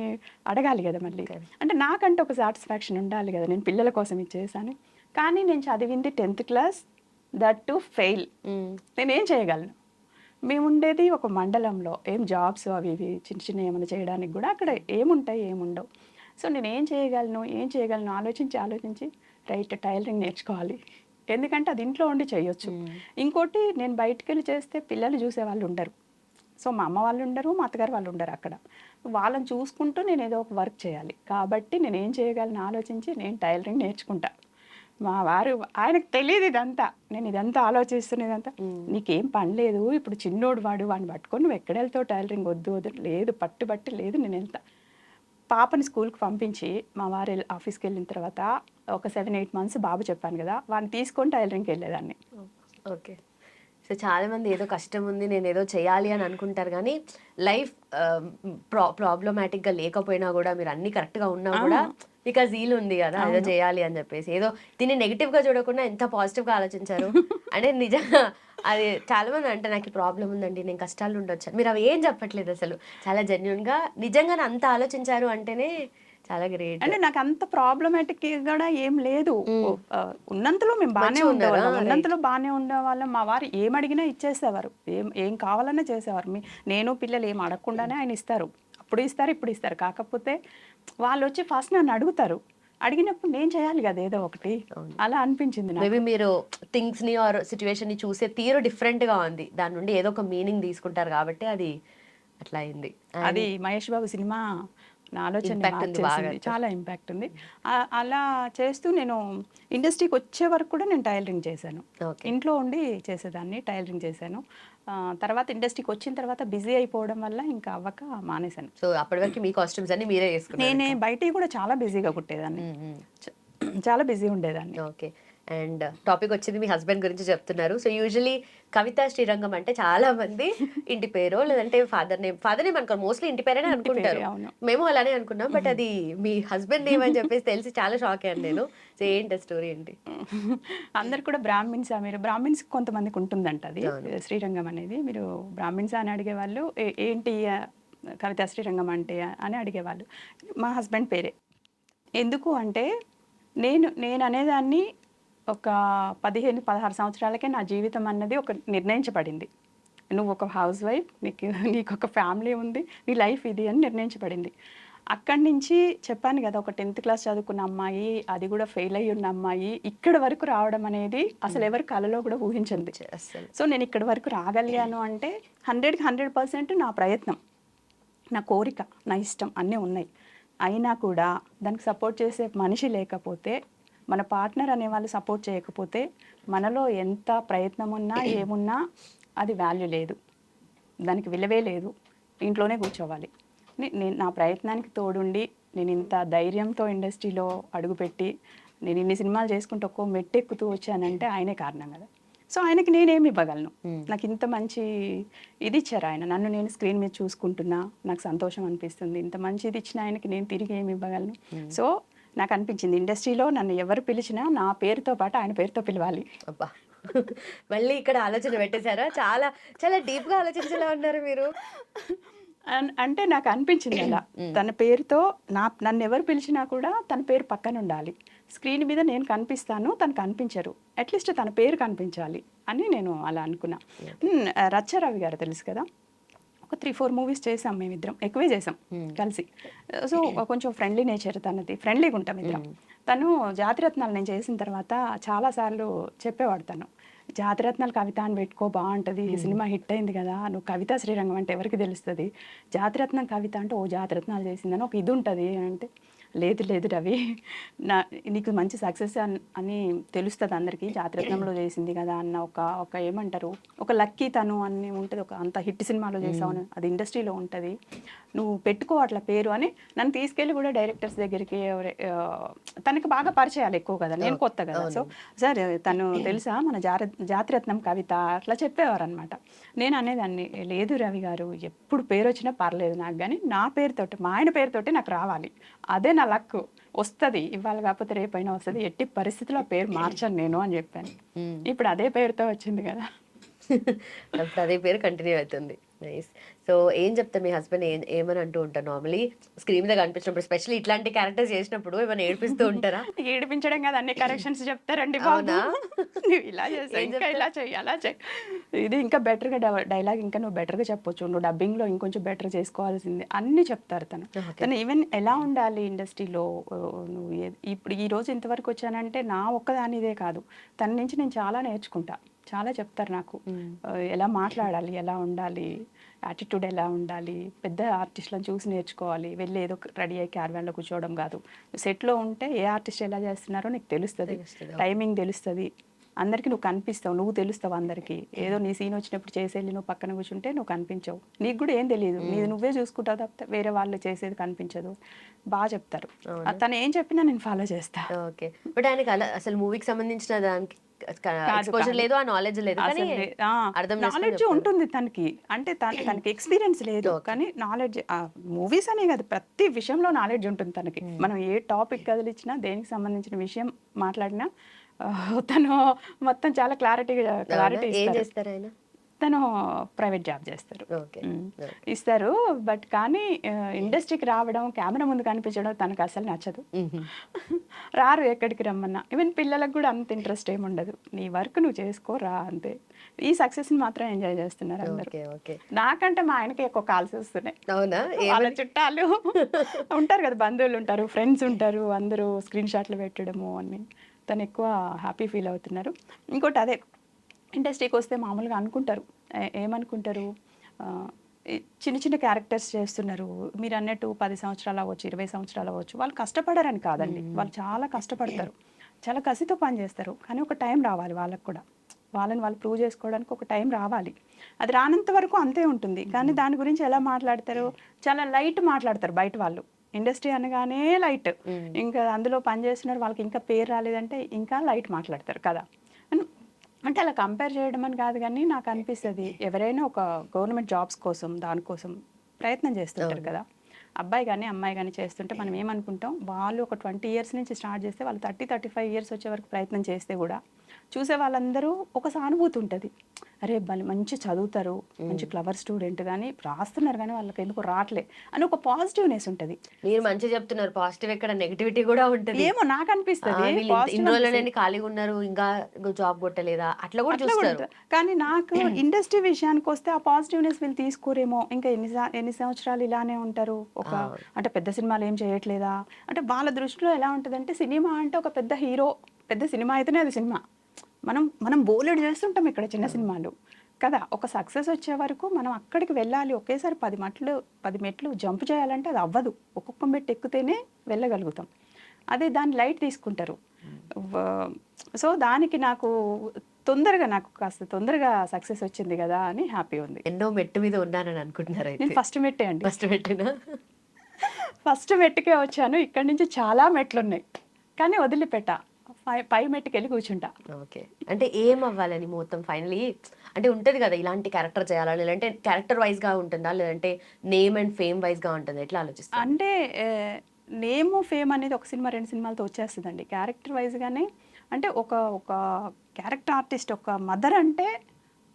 అడగాలి కదా మళ్ళీ. అంటే నాకంటే ఒక సాటిస్ఫాక్షన్ ఉండాలి కదా, నేను పిల్లల కోసం ఇచ్చేసాను. కానీ నేను చదివింది 10th class, that to fail. నేనేం చేయగలను? మేము ఉండేది ఒక మండలంలో, ఏం జాబ్స్ అవి చిన్న ఏమైనా చేయడానికి కూడా అక్కడ ఏముంటాయి, ఏముండవు. సో నేను ఏం చేయగలను ఆలోచించి రైట్ టైలరింగ్ నేర్చుకోవాలి, ఎందుకంటే అది ఇంట్లో ఉండి చేయొచ్చు. ఇంకోటి, నేను బయటికి వెళ్ళి చేస్తే పిల్లలు చూసే వాళ్ళు ఉండరు, సో మా అమ్మ వాళ్ళు ఉండరు, మా అత్తగారు వాళ్ళు ఉండరు అక్కడ, వాళ్ళని చూసుకుంటూ నేను ఏదో ఒక వర్క్ చేయాలి. కాబట్టి నేను ఏం చేయగలను ఆలోచించి నేను టైలరింగ్ నేర్చుకుంటా. మా వారు ఆయనకు తెలియదు ఇదంతా, నేను ఇదంతా ఆలోచిస్తున్నదంతా. నీకేం పని లేదు, ఇప్పుడు చిన్నోడు వాడిని పట్టుకొని నువ్వు ఎక్కడ వెళ్తావు టైలరింగ్, వద్దు వద్దు, లేదు పట్టుబట్టి లేదు నేను వెళ్తా. పాపని స్కూల్కి పంపించి మా వారు ఆఫీస్కి వెళ్ళిన తర్వాత ఒక 7-8 మంత్స్ బాబు చెప్పాను కదా, వాడిని తీసుకొని టైలరింగ్కి వెళ్ళేదాన్ని. ఓకే. సో చాలా మంది ఏదో కష్టం ఉంది, నేను ఏదో చేయాలి అని అనుకుంటారు, కానీ లైఫ్ ప్రాబ్లమాటిక్గా లేకపోయినా కూడా మీరు అన్ని కరెక్ట్గా ఉన్నా కూడా మీకు ఆ జీల్ ఉంది కదా ఏదో చేయాలి అని చెప్పేసి, ఏదో దీన్ని నెగిటివ్గా చూడకుండా ఎంత పాజిటివ్గా ఆలోచించారు అంటే నిజంగా. అది చాలా మంది అంటే నాకు ప్రాబ్లం ఉందండి, నేను కష్టాలు ఉండొచ్చు, మీరు అవి ఏం చెప్పట్లేదు అసలు, చాలా జెన్యున్గా నిజంగానే అంత ఆలోచించారు అంటేనే చాలా గ్రేట్. అంటే నాకు అంత ప్రాబ్లమాటిక్ కూడా ఏం లేదు. ఉన్నంతలో మేము బాగానే ఉండేవాళ్ళం, ఉన్నంతలో బాగానే ఉండేవాళ్ళం. మా వారు ఏం అడిగినా ఇచ్చేసేవారు, ఏం కావాలన్నా చేసేవారు. నేను పిల్లలు ఏం అడగకుండానే ఆయన ఇస్తారు, అప్పుడు ఇస్తారు ఇప్పుడు ఇస్తారు. కాకపోతే వాళ్ళు వచ్చి ఫస్ట్ నన్ను అడుగుతారు, అడిగినప్పుడు నేను చేయాలి కదా ఏదో ఒకటి, అలా అనిపించింది నాకు. మేబీ మీరు థింగ్స్ ని ఆర్ సిచ్యువేషన్ ని చూసే తీరు డిఫరెంట్ గా ఉంది, దాని నుండి ఏదో ఒక మీనింగ్ తీసుకుంటారు కాబట్టి అది అట్లా అయింది. అది మహేష్ బాబు సినిమా నా ఆలోచన మార్చేసింది, చాలా ఇంపాక్ట్ ఉంది. అలా చేస్తూ నేను ఇండస్ట్రీకి వచ్చే వరకు కూడా నేను టైలరింగ్ చేశాను, ఇంట్లో ఉండి చేసేదాన్ని, టైలరింగ్ చేశాను. తర్వాత ఇండస్ట్రీకి వచ్చిన తర్వాత బిజీ అయిపోవడం వల్ల ఇంకా అవ్వక మానేశాను. సో అప్పటి వరకు మీ కాస్ట్యూమ్స్ అన్ని మీరే చేసుకున్నారు? నేనే బయటికి కూడా చాలా బిజీగా కుట్టేదాన్ని, చాలా బిజీ ఉండేదాన్ని. ఓకే. అండ్ టాపిక్ వచ్చింది మీ హస్బెండ్ గురించి చెప్తున్నారు. సో యూజువలీ కవిత శ్రీరంగం అంటే చాలా మంది ఇంటి పేరో లేదంటే ఫాదర్ నేమ్ అనుకోరు, మోస్ట్లీ ఇంటి పేరేనే అనుకుంటారు. మేము అలానే అనుకున్నాం, బట్ అది మీ హస్బెండ్ నేమ్ అని చెప్పేసి తెలిసి చాలా షాక్ అయ్యాను నేను. సో ఏంటి స్టోరీ ఏంటి? అందరు కూడా బ్రాహ్మిన్స్, మీరు బ్రాహ్మిన్స్ కొంతమందికి ఉంటుందంట అది శ్రీరంగం అనేది. మీరు బ్రాహ్మిన్స్ అని అడిగేవాళ్ళు, ఏంటి కవిత శ్రీరంగం అంటే అని అడిగేవాళ్ళు. మా హస్బెండ్ పేరే. ఎందుకు అంటే నేను అనేదాన్ని ఒక 15-16 సంవత్సరాలకే నా జీవితం అన్నది ఒక నిర్ణయించబడింది. నువ్వు ఒక హౌస్ వైఫ్, నీకు ఒక ఫ్యామిలీ ఉంది, నీ లైఫ్ ఇది అని నిర్ణయించబడింది. అక్కడి నుంచి చెప్పాను కదా, ఒక 10th క్లాస్ చదువుకున్న అమ్మాయి, అది కూడా ఫెయిల్ అయ్యి ఉన్న అమ్మాయి ఇక్కడ వరకు రావడం అనేది అసలు ఎవరి కళలో కూడా ఊహించండి. సో నేను ఇక్కడ వరకు రాగలిగాను అంటే 100కి 100% నా ప్రయత్నం, నా కోరిక, నా ఇష్టం అన్నీ ఉన్నాయి. అయినా కూడా దానికి సపోర్ట్ చేసే మనిషి లేకపోతే, మన పార్ట్నర్ అనే వాళ్ళు సపోర్ట్ చేయకపోతే, మనలో ఎంత ప్రయత్నం ఉన్నా ఏమున్నా అది వాల్యూ లేదు, దానికి విలువే లేదు, ఇంట్లోనే కూర్చోవాలి. నేను నా ప్రయత్నానికి తోడుండి నేను ఇంత ధైర్యంతో ఇండస్ట్రీలో అడుగుపెట్టి నేను ఇన్ని సినిమాలు చేసుకుంటూ ఒక్కో మెట్టెక్కుతూ వచ్చానంటే ఆయనే కారణం కదా. సో ఆయనకి నేనేమి ఇవ్వగలను, నాకు ఇంత మంచి ఇది ఇచ్చారు ఆయన, నన్ను నేను స్క్రీన్ మీద చూసుకుంటున్నా, నాకు సంతోషం అనిపిస్తుంది. ఇంత మంచి ఇది ఇచ్చిన ఆయనకి నేను తిరిగి ఏమి ఇవ్వగలను. సో నాకు అనిపించింది ఇండస్ట్రీలో నన్ను ఎవరు పిలిచినా నా పేరుతో పాటు ఆయన పేరుతో పిలవాలి. అబ్బా, మళ్ళీ ఇక్కడ ఆలోచన పెట్టేశారా? చాలా చాలా డీప్ గా ఆలోచించేలా ఉన్నారు మీరు. అంటే నాకు అనిపించింది అలా, తన పేరుతో నన్ను ఎవరు పిలిచినా కూడా తన పేరు పక్కన ఉండాలి. స్క్రీన్ మీద నేను కనిపిస్తాను, తను కనిపించరు, అట్లీస్ట్ తన పేరు కనిపించాలి అని నేను అలా అనుకున్నా. రవి గారు తెలుసు కదా, ఒక 3-4 మూవీస్ చేసాం మేమిద్దరం, ఎక్కువే చేసాం కలిసి. సో కొంచెం ఫ్రెండ్లీ నేచర్ తనది, ఫ్రెండ్లీగా ఉంటాం ఇద్దరం. తను జాతిరత్నాలు నేను చేసిన తర్వాత చాలాసార్లు చెప్పేవాడు, తను జాతిరత్నాలు కవిత అని పెట్టుకో బాగుంటుంది, ఈ సినిమా హిట్ అయింది కదా, నువ్వు కవిత శ్రీరంగం అంటే ఎవరికి తెలుస్తుంది, జాతిరత్నం కవిత అంటే ఓ జాతిరత్నాలు చేసిందని ఒక ఇది ఉంటుంది అంటే, లేదు రవి, నీకు మంచి సక్సెస్ అని తెలుస్తుంది అందరికీ, జాతిరత్నంలో చేసింది కదా అన్న ఒక ఏమంటారు, ఒక లక్కీ తను అని ఉంటుంది, ఒక అంత హిట్ సినిమాలో చేసావు, అది ఇండస్ట్రీలో ఉంటుంది, నువ్వు పెట్టుకో అట్లా పేరు అని నన్ను తీసుకెళ్ళి కూడా డైరెక్టర్స్ దగ్గరికి, తనకి బాగా పరిచయాలు ఎక్కువ కదా, నేను కొత్త కదా. సో సార్ తను తెలుసా మన జాతిరత్నం కవిత అట్లా చెప్పేవారు అనమాట. నేను అనేదాన్ని, లేదు రవి గారు, ఎప్పుడు పేరు వచ్చినా పర్లేదు నాకు, కానీ నా పేరుతోటి, మా ఆయన పేరుతోటి నాకు రావాలి, అదే నా లక్, వస్తుంది ఇవాళ కాకపోతే రేపైనా వస్తుంది, ఎట్టి పరిస్థితిలో పేరు మార్చాను నేను అని చెప్పాను. ఇప్పుడు అదే పేరుతో వచ్చింది కదా, అప్పుడు అదే పేరు కంటిన్యూ అవుతుంది. నైస్. సో ఏం చెప్తా మీ హస్బెండ్ ఏమని అంటూ ఉంటారు నార్మలీ స్క్రీన్ మీద కనిపించినప్పుడు, ఎస్పెషల్లీ ఇట్లాంటి క్యారెక్టర్స్ చేసినప్పుడు ఏమైనా ఏడిపిస్తూ ఉంటారా? ఏడిపించడం కాదు, అన్ని కరెక్షన్స్ చెప్తారండి. అవునా, నువ్వు ఇలా చేస్తా, ఇంకా ఇలా చెయ్యి, అలా చెయ్యి, ఇది ఇంకా బెటర్గా డైలాగ్ ఇంకా నువ్వు బెటర్గా చెప్పొచ్చు, నువ్వు డబ్బింగ్లో ఇంకొంచెం బెటర్ చేసుకోవాల్సింది అన్నీ చెప్తారు. తను ఈవెన్ ఎలా ఉండాలి ఇండస్ట్రీలో, నువ్వు ఇప్పుడు ఈ రోజు ఇంతవరకు వచ్చానంటే నా ఒక్కదానిదే కాదు, తన నుంచి నేను చాలా నేర్చుకుంటా. చాలా చెప్తారు నాకు. ఎలా మాట్లాడాలి, ఎలా ఉండాలి, యాటిట్యూడ్ ఎలా ఉండాలి, పెద్ద ఆర్టిస్ట్లను చూసి నేర్చుకోవాలి, వెళ్ళి ఏదో రెడీ అయ్యి క్యారవాన్లో కూర్చోవడం కాదు. సెట్లో ఉంటే ఏ ఆర్టిస్ట్ ఎలా చేస్తున్నారో నీకు తెలుస్తుంది, టైమింగ్ తెలుస్తుంది, అందరికీ నువ్వు కనిపిస్తావు, నువ్వు తెలుస్తావు అందరికీ. ఏదో నీ సీన్ వచ్చినప్పుడు చేసేళ్ళి నువ్వు పక్కన కూర్చుంటే నువ్వు కనిపించవు, నీకు కూడా ఏం తెలియదు, నీది నువ్వే చూసుకుంటావు తప్పితే వేరే వాళ్ళు చేసేది కనిపించదు. బాగా చెప్తారు. తను ఏం చెప్పినా నేను ఫాలో చేస్తా. ఓకే, బట్ ఆయనకి అలా అసలు మూవీకి సంబంధించిన దానికి ఎక్స్పోజర్ లేదు, ఆ నాలెడ్జ్ లేదు, కానీ అర్థం నాలెడ్జ్ ఉంటుంది తనకి. అంటే తనకి ఎక్స్పీరియన్స్ లేదు కానీ నాలెడ్జ్, మూవీస్ అనే కాదు ప్రతి విషయంలో నాలెడ్జ్ ఉంటుంది తనకి. మనం ఏ టాపిక్ కదిలిచ్చినా దేనికి సంబంధించిన విషయం మాట్లాడినా తను మొత్తం చాలా క్లారిటీ ఏం చేస్తారు ఆయన? తను ప్రైవేట్ జాబ్ చేస్తారు, ఇస్తారు. బట్ కానీ ఇండస్ట్రీకి రావడం, కెమెరా ముందు కనిపించడం తనకు అసలు నచ్చదు. రారు ఎక్కడికి రమ్మన్నా. ఈవెన్ పిల్లలకు కూడా అంత ఇంట్రెస్ట్ ఏమి ఉండదు. నీ వర్క్ నువ్వు చేసుకోరా అంతే. ఈ సక్సెస్ని మాత్రం ఎంజాయ్ చేస్తున్నారు అందరూ. నాకంటే మా ఆయనకి ఎక్కువ కాల్స్ వస్తున్నాయి. అవునా? వాళ్ళ చుట్టాలు ఉంటారు కదా, బంధువులు ఉంటారు, ఫ్రెండ్స్ ఉంటారు, అందరూ స్క్రీన్ షాట్లు పెట్టడము అని. తను ఎక్కువ హ్యాపీ ఫీల్ అవుతున్నారు. ఇంకోటి అదే, ఇండస్ట్రీకి వస్తే మామూలుగా అనుకుంటారు, ఏమనుకుంటారు, చిన్న చిన్న క్యారెక్టర్స్ చేస్తున్నారు. మీరు అన్నట్టు 10 సంవత్సరాలు అవ్వచ్చు, 20 సంవత్సరాలు అవ్వచ్చు, వాళ్ళు కష్టపడరని కాదండి, వాళ్ళు చాలా కష్టపడతారు, చాలా కసితో పని చేస్తారు. కానీ ఒక టైం రావాలి వాళ్ళకు కూడా, వాళ్ళని వాళ్ళు ప్రూవ్ చేసుకోవడానికి ఒక టైం రావాలి. అది రానంత వరకు అంతే ఉంటుంది. కానీ దాని గురించి ఎలా మాట్లాడతారు, చాలా లైట్ మాట్లాడతారు బయట వాళ్ళు. ఇండస్ట్రీ అనగానే లైట్, ఇంకా అందులో పని చేస్తున్నారు, వాళ్ళకి ఇంకా పేరు రాలేదంటే ఇంకా లైట్ మాట్లాడతారు కదా. అంటే అలా కంపేర్ చేయడం అని కాదు, కానీ నాకు అనిపిస్తుంది ఎవరైనా ఒక గవర్నమెంట్ జాబ్స్ కోసం దానికోసం ప్రయత్నం చేస్తుంటారు కదా, అబ్బాయి కానీ అమ్మాయి కానీ చేస్తుంటే మనం ఏమనుకుంటాం, వాళ్ళు ఒక 20 years నుంచి స్టార్ట్ చేస్తే వాళ్ళు 30-35 years వచ్చే వరకు ప్రయత్నం చేస్తే కూడా చూసే వాళ్ళందరూ ఒక సానుభూతి ఉంటుంది. అరే మంచి చదువుతారు, మంచి క్లవర్ స్టూడెంట్, కానీ రాస్తున్నారు కానీ వాళ్ళకి ఎందుకు రావట్లే అని ఒక పాజిటివ్నెస్ ఉంటుంది. మీరు మంచి చెప్తున్నారు, పాజిటివ్ ఎక్కడ నెగిటివిటీ కూడా ఉంటుంది. ఏమో నాకు అనిపిస్తుంది ఖాళీగా ఉన్నారు, ఇంకా జాబ్ కొట్టలేదా అట్లా కూడా చూస్తారు. కానీ నాకు ఇండస్ట్రీ విషయానికి వస్తే ఆ పాజిటివ్నెస్ వీళ్ళు తీసుకోరేమో, ఇంకా ఎన్ని సంవత్సరాలు ఇలానే ఉంటారు, ఒక అంటే పెద్ద సినిమాలు ఏం చేయట్లేదా అంటే వాళ్ళ దృష్టిలో ఎలా ఉంటుందంటే, సినిమా అంటే ఒక పెద్ద హీరో, పెద్ద సినిమా అయితేనే అది సినిమా. మనం బోలెడ్ చేస్తుంటాం ఇక్కడ చిన్న సినిమాలు కదా. ఒక సక్సెస్ వచ్చే వరకు మనం అక్కడికి వెళ్ళాలి. ఒకేసారి 10 మెట్లు జంప్ చేయాలంటే అది అవ్వదు, ఒక్కొక్క మెట్టు ఎక్కితేనే వెళ్ళగలుగుతాం. అదే దాన్ని లైట్ తీసుకుంటారు. సో దానికి నాకు కాస్త తొందరగా సక్సెస్ వచ్చింది కదా అని హ్యాపీ ఉంది. ఎన్నో మెట్టు మీద ఉన్నానని అనుకుంటున్నారు? నేను ఫస్ట్ మెట్టే అండి. ఫస్ట్ మెట్టుకే వచ్చాను. ఇక్కడి నుంచి చాలా మెట్లు ఉన్నాయి కానీ వదిలిపెట్టా, పై మెట్టుకి వెళ్ళి కూర్చుంటా. ఓకే, అంటే ఏం అవ్వాలని మొత్తం ఫైనలీ అంటే ఉంటుంది కదా, ఇలాంటి క్యారెక్టర్ చేయాలా, లేదంటే క్యారెక్టర్ వైజ్ గా ఉంటుందా, లేదంటే నేమ్ అండ్ ఫేమ్ వైజ్ గా ఉంటుందా, ఎట్లా ఆలోచిస్తారు? అంటే నేమ్ ఫేమ్ అనేది ఒక సినిమా 2 సినిమాలతో వచ్చేస్తుందండి. క్యారెక్టర్ వైజ్ గానే అంటే ఒక క్యారెక్టర్ ఆర్టిస్ట్, ఒక మదర్ అంటే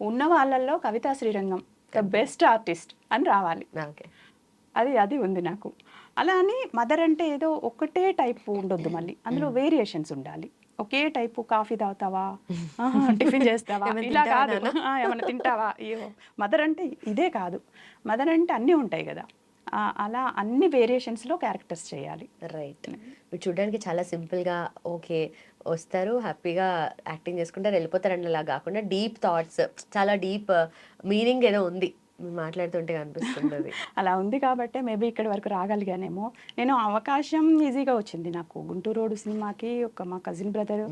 ఉన్న వాళ్ళల్లో కవితా శ్రీరంగం ద బెస్ట్ ఆర్టిస్ట్ అని రావాలి. ఓకే, అది ఉంది నాకు. అలా అని మదర్ అంటే ఏదో ఒకటే టైప్ ఉండొద్దు, మళ్ళీ అందులో వేరియేషన్స్ ఉండాలి. ఒకే టైపు కాఫీ తాగుతావా, టిఫిన్ చేస్తావా, ఇలా కాదు, ఏమైనా తింటావా, అయ్యో మదర్ అంటే ఇదే కాదు, మదర్ అంటే అన్నీ ఉంటాయి కదా. అలా అన్ని వేరియేషన్స్లో క్యారెక్టర్స్ చేయాలి. రైట్, మీరు చూడడానికి చాలా సింపుల్గా ఓకే వస్తారు, హ్యాపీగా యాక్టింగ్ చేసుకుంటారు, వెళ్ళిపోతారని అలా కాకుండా డీప్ థాట్స్, చాలా డీప్ మీనింగ్ ఏదో ఉంది మాట్లాడుతుంటే అనిపిస్తుంది. అలా ఉంది కాబట్టి మేబీ ఇక్కడి వరకు రాగలిగానేమో. నేను అవకాశం ఈజీగా వచ్చింది నాకు. గుంటూరు రోడ్ సినిమాకి మా కజిన్ బ్రదర్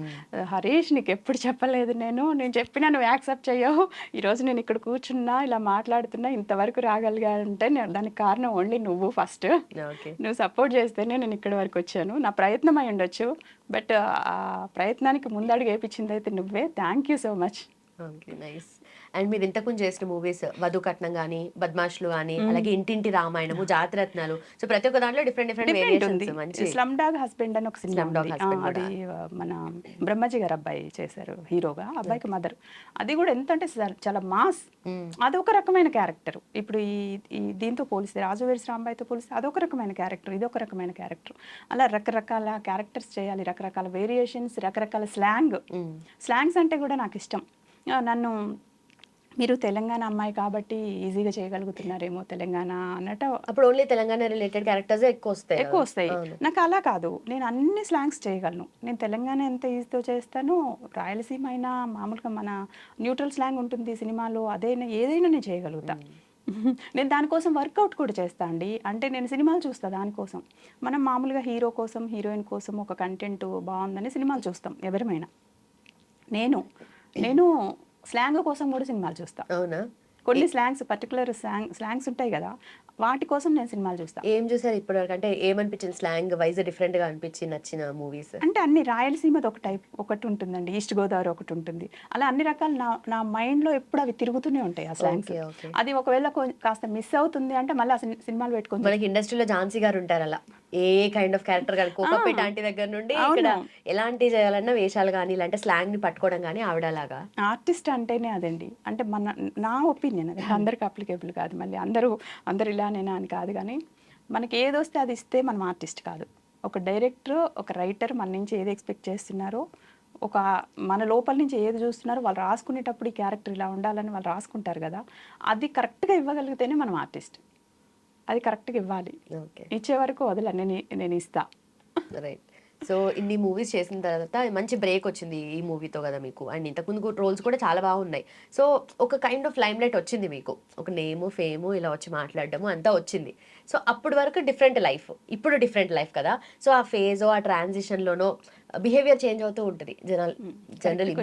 హరీష్, నీకు ఎప్పుడు చెప్పలేదు, నేను చెప్పినా నువ్వు యాక్సెప్ట్ చేయవు, ఈరోజు నేను ఇక్కడ కూర్చున్నా ఇలా మాట్లాడుతున్నా ఇంతవరకు రాగలిగా అంటే దానికి కారణం ఓన్లీ నువ్వు. ఫస్ట్ నువ్వు సపోర్ట్ చేస్తేనే నేను ఇక్కడి వరకు వచ్చాను. నా ప్రయత్నం అయి ఉండొచ్చు, బట్ ఆ ప్రయత్నానికి ముందడుగు వేయించింది అయితే నువ్వే. Thank you so much. Okay, nice. And మీరు ఇంతకుముందు చేసిన మూవీస్ వధు కట్నం కానీ, బద్మాష్లు కానీ, అలాగే ఇంటింటి రామాయణము, జాతిరత్నాలు, సో ప్రతి ఒక్క దాంట్లో డిఫరెంట్ వేరియేషన్స్. మంచి స్లమ్ డాగ్ హస్బెండ్ అని ఒక సినిమా, అది మన బ్రహ్మజీ గారు అబ్బాయి చేశారు హీరోగా, అబ్బాయికి మదర్. అది కూడా ఎంత అంటే చాలా మాస్, అదొక రకమైన క్యారెక్టర్. ఇప్పుడు ఈ దీంతో పోలిస్తే, రాజువేడ్స్ రాంబాయితో పోలిస్తే అదొక రకమైన క్యారెక్టర్, ఇదొక రకమైన క్యారెక్టర్. అలా రకరకాల క్యారెక్టర్స్ చేయాలి, రకరకాల వేరియేషన్స్, రకరకాల స్లాంగ్స్ అంటే కూడా నాకు ఇష్టం. నన్ను మీరు తెలంగాణ అమ్మాయి కాబట్టి ఈజీగా చేయగలుగుతున్నారేమో తెలంగాణ అన్నట్టు అప్పుడు ఓన్లీ తెలంగాణ రిలేటెడ్ క్యారెక్టర్స్ ఎక్కువ వస్తాయి ఎక్కువ వస్తాయి. అవును. నాకు అలా కాదు, నేను అన్ని స్లాంగ్స్ చేయగలను. నేను తెలంగాణ ఎంత ఈజీతో చేస్తానో, రాయలసీమ అయినా మామూలుగా మన న్యూట్రల్ స్లాంగ్ ఉంటుంది సినిమాలో, అదైనా ఏదైనా నేను చేయగలుగుతా. నేను దానికోసం వర్కౌట్ కూడా చేస్తా అండి. అంటే నేను సినిమాలు చూస్తా దానికోసం. మనం మామూలుగా హీరో కోసం హీరోయిన్ కోసం ఒక కంటెంట్ బాగుందని సినిమాలు చూస్తాం ఎవరమైనా. నేను నేను స్లాంగ్ కోసం కూడా సినిమాలు చూస్తా. అవునా? కొన్ని స్లాంగ్స్ పర్టికులర్ స్లాంగ్స్ ఉంటాయి కదా, వాటి కోసం నేను సినిమాలు చూస్తా. ఏం చూసారు ఇప్పటివరకు? అంటే ఏమనిపించింది స్లాంగ్ వైజ్ డిఫరెంట్ గా అనిపించి నచ్చిన మూవీస్? అంటే అన్ని రాయలసీమది ఒక టైప్ ఒకటి ఉంటుందండి, ఈస్ట్ గోదావరి ఒకటి ఉంటుంది. అలా అన్ని రకాలు నా మైండ్లో ఎప్పుడు అవి తిరుగుతూనే ఉంటాయి ఆ స్లాంగ్స్. Okay, okay. అది ఒకవేళ కాస్త మిస్ అవుతుంది అంటే మళ్ళీ ఆ సినిమాలు పెట్టుకొని మనకి ఇండస్ట్రీలో ఝాన్సీ గారు ఉంటారు అలా. ఏ కైండ్ ఆఫ్ క్యారెక్టర్ కానీ కోకపేట ఆంటీ దగ్గర నుండి ఇక్కడ అవును. ఎలాంటి చేయాలన్నా వేషాలు కానీ ఇలాంటి స్లాంగ్ ని పట్టుకోవడం కానీ ఆవిడ అలాగా. ఆర్టిస్ట్ అంటేనే అదండి. అంటే నా ఒపీనియన్ అది, అందరికి అప్లికేబుల్ కాదు. మళ్ళీ అందరు ఇలానేనా అని కాదు, కానీ మనకి ఏది వస్తే అది ఇస్తే మనం ఆర్టిస్ట్ కాదు. ఒక డైరెక్టర్, ఒక రైటర్ మన నుంచి ఏది ఎక్స్పెక్ట్ చేస్తున్నారో, మన లోపల నుంచి ఏది చూస్తున్నారో, వాళ్ళు రాసుకునేటప్పుడు ఈ క్యారెక్టర్ ఇలా ఉండాలని వాళ్ళు రాసుకుంటారు కదా, అది కరెక్ట్గా ఇవ్వగలిగితేనే మనం ఆర్టిస్ట్. అది కరెక్ట్గా ఇవ్వాలి. ఓకే, ఇచ్చే వరకు వదల నేను ఇస్తా. రైట్. సో ఇన్ని మూవీస్ చేసిన తర్వాత మంచి బ్రేక్ వచ్చింది ఈ మూవీతో కదా మీకు. అండ్ ఇంతకుముందు రోల్స్ కూడా చాలా బాగున్నాయి. సో ఒక కైండ్ ఆఫ్ లైమ్ లైట్ వచ్చింది మీకు, ఒక నేము ఫేము ఇలా వచ్చి మాట్లాడడము అంతా వచ్చింది. సో అప్పటి వరకు డిఫరెంట్ లైఫ్, ఇప్పుడు డిఫరెంట్ లైఫ్ కదా. సో ఆ ఫేజో ఆ ట్రాన్సిషన్లోనో బిహేవియర్ చేంజ్ అవుతూ ఉంటుంది జనరలీ.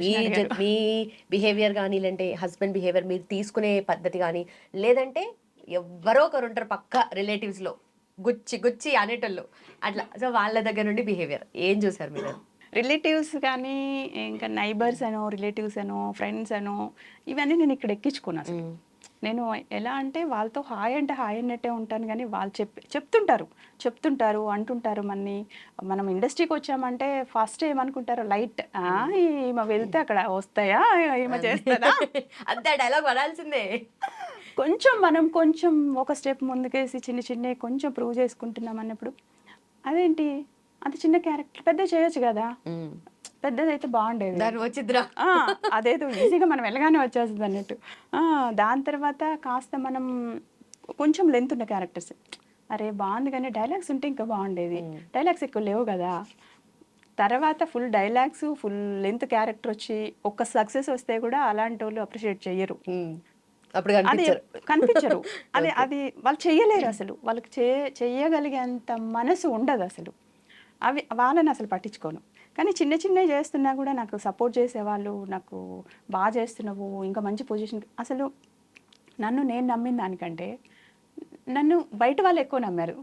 మీ బిహేవియర్ కానీ, లేదంటే హస్బెండ్ బిహేవియర్ మీరు తీసుకునే పద్ధతి కానీ, లేదంటే ఎవరో ఒకరు ఉంటారు పక్క రిలేటివ్స్లో గుచ్చి అనేటోళ్ళు అట్లా. సో వాళ్ళ దగ్గర నుండి బిహేవియర్ ఏం చూసారు మీరు? రిలేటివ్స్ కానీ, ఇంకా నైబర్స్ అనో, రిలేటివ్స్ అనో, ఫ్రెండ్స్ అనో, ఇవన్నీ నేను ఇక్కడ ఎక్కించుకున్నాను అసలు. నేను ఎలా అంటే వాళ్ళతో హాయ్ అంటే హాయ్ అన్నట్టే ఉంటాను, కానీ వాళ్ళు చెప్తుంటారు అంటుంటారు. మనం ఇండస్ట్రీకి వచ్చామంటే ఫస్ట్ ఏమనుకుంటారు, లైట్ ఈమె వెళ్తే అక్కడ వస్తాయా, ఈమె చేస్తుందా అంతే డైలాగ్ పడాల్సిందే. మనం కొంచెం ఒక స్టెప్ ముందుకేసి చిన్న కొంచెం ప్రూవ్ చేసుకుంటున్నాం అన్నప్పుడు, అదేంటి అంత చిన్న క్యారెక్టర్ పెద్ద చేయొచ్చు కదా, పెద్దదైతే బాగుండేది, దాని వచ్చిద్రా అదేదో ఈజీగా మనం వెళ్ళగానే వచ్చేస్తుంది అన్నట్టు. దాని తర్వాత కాస్త మనం కొంచెం లెంత్ ఉన్న క్యారెక్టర్స్, అరే బాగుంది కానీ డైలాగ్స్ ఉంటే ఇంకా బాగుండేది, డైలాగ్స్ ఎక్కువ లేవు కదా. తర్వాత full dialogues full length character వచ్చి ఒక్క సక్సెస్ వస్తే కూడా అలాంటి వాళ్ళు అప్రిషియేట్ చెయ్యరు, అప్పుడు అది కనిపించరు. అది వాళ్ళు చెయ్యలేరు అసలు, వాళ్ళకి చెయ్యగలిగేంత మనసు ఉండదు అసలు. వాళ్ళని అసలు పట్టించుకోను. కానీ చిన్నవి చేస్తున్నా కూడా నాకు సపోర్ట్ చేసేవాళ్ళు, నాకు బాగా చేస్తున్నావు ఇంకా మంచి పొజిషన్, అసలు నేను నమ్మిన దానికంటే నన్ను బయట వాళ్ళు ఎక్కువ నమ్మారు.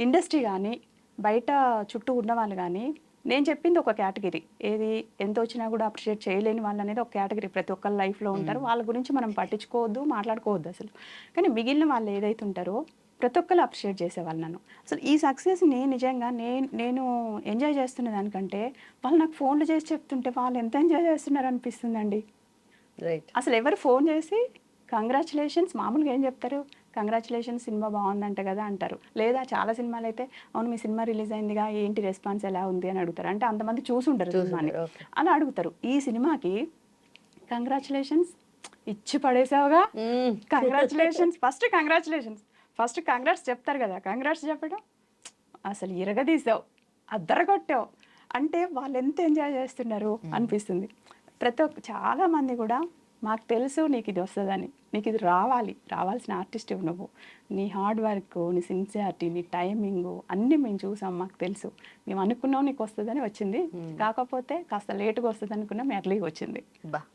ఇండస్ట్రీ కానీ బయట చుట్టూ ఉన్న వాళ్ళు కానీ, నేను చెప్పింది ఒక కేటగిరీ, ఏది ఎంత వచ్చినా కూడా అప్రిషియేట్ చేయలేని వాళ్ళు అనేది ఒక కేటగిరీ. ప్రతి ఒక్కరి లైఫ్లో ఉంటారు, వాళ్ళ గురించి మనం పట్టించుకోవద్దు, మాట్లాడుకోవద్దు అసలు. కానీ మిగిలిన వాళ్ళు ఏదైతే ఉంటారో ప్రతి ఒక్కరు అప్రిషియేట్ చేసేవాళ్ళు నన్ను. అసలు ఈ సక్సెస్ని నిజంగా నేను ఎంజాయ్ చేస్తున్న దానికంటే వాళ్ళు నాకు ఫోన్లు చేసి చెప్తుంటే వాళ్ళు ఎంత ఎంజాయ్ చేస్తున్నారు అనిపిస్తుందండి. రైట్. అసలు ఎవరు ఫోన్ చేసి కంగ్రాచులేషన్స్, మామూలుగా ఏం చెప్తారు, కంగ్రాచులేషన్స్ సినిమా బాగుందంట కదా అంటారు. లేదా చాలా సినిమాలు అయితే అవును మీ సినిమా రిలీజ్ అయిందిగా ఏంటి రెస్పాన్స్ ఎలా ఉంది అని అడుగుతారు. అంటే అంతమంది చూసుంటారు సినిమాని, అలా అడుగుతారు. ఈ సినిమాకి కంగ్రాచులేషన్స్ ఇచ్చి పడేసావుగా, కంగ్రాచులేషన్స్ ఫస్ట్ కంగ్రాట్స్ చెప్తారు కదా, కంగ్రాట్స్ చెప్పడం అసలు ఇరగదీసావు, అద్దరగొట్టావు అంటే వాళ్ళు ఎంత ఎంజాయ్ చేస్తున్నారు అనిపిస్తుంది. చాలామంది కూడా మాకు తెలుసు నీకు ఇది వస్తుందని, నీకు ఇది రావాల్సిన ఆర్టిస్ట్ నువ్వు, నీ హార్డ్ వర్క్, నీ సిన్సియారిటీ, నీ టైమింగ్ అన్నీ మేము చూసాం, మాకు తెలుసు, మేము అనుకున్నాం నీకు వస్తుందని వచ్చింది, కాకపోతే కాస్త లేటుగా వస్తుంది అనుకున్నాం, ఎర్లీగా వచ్చింది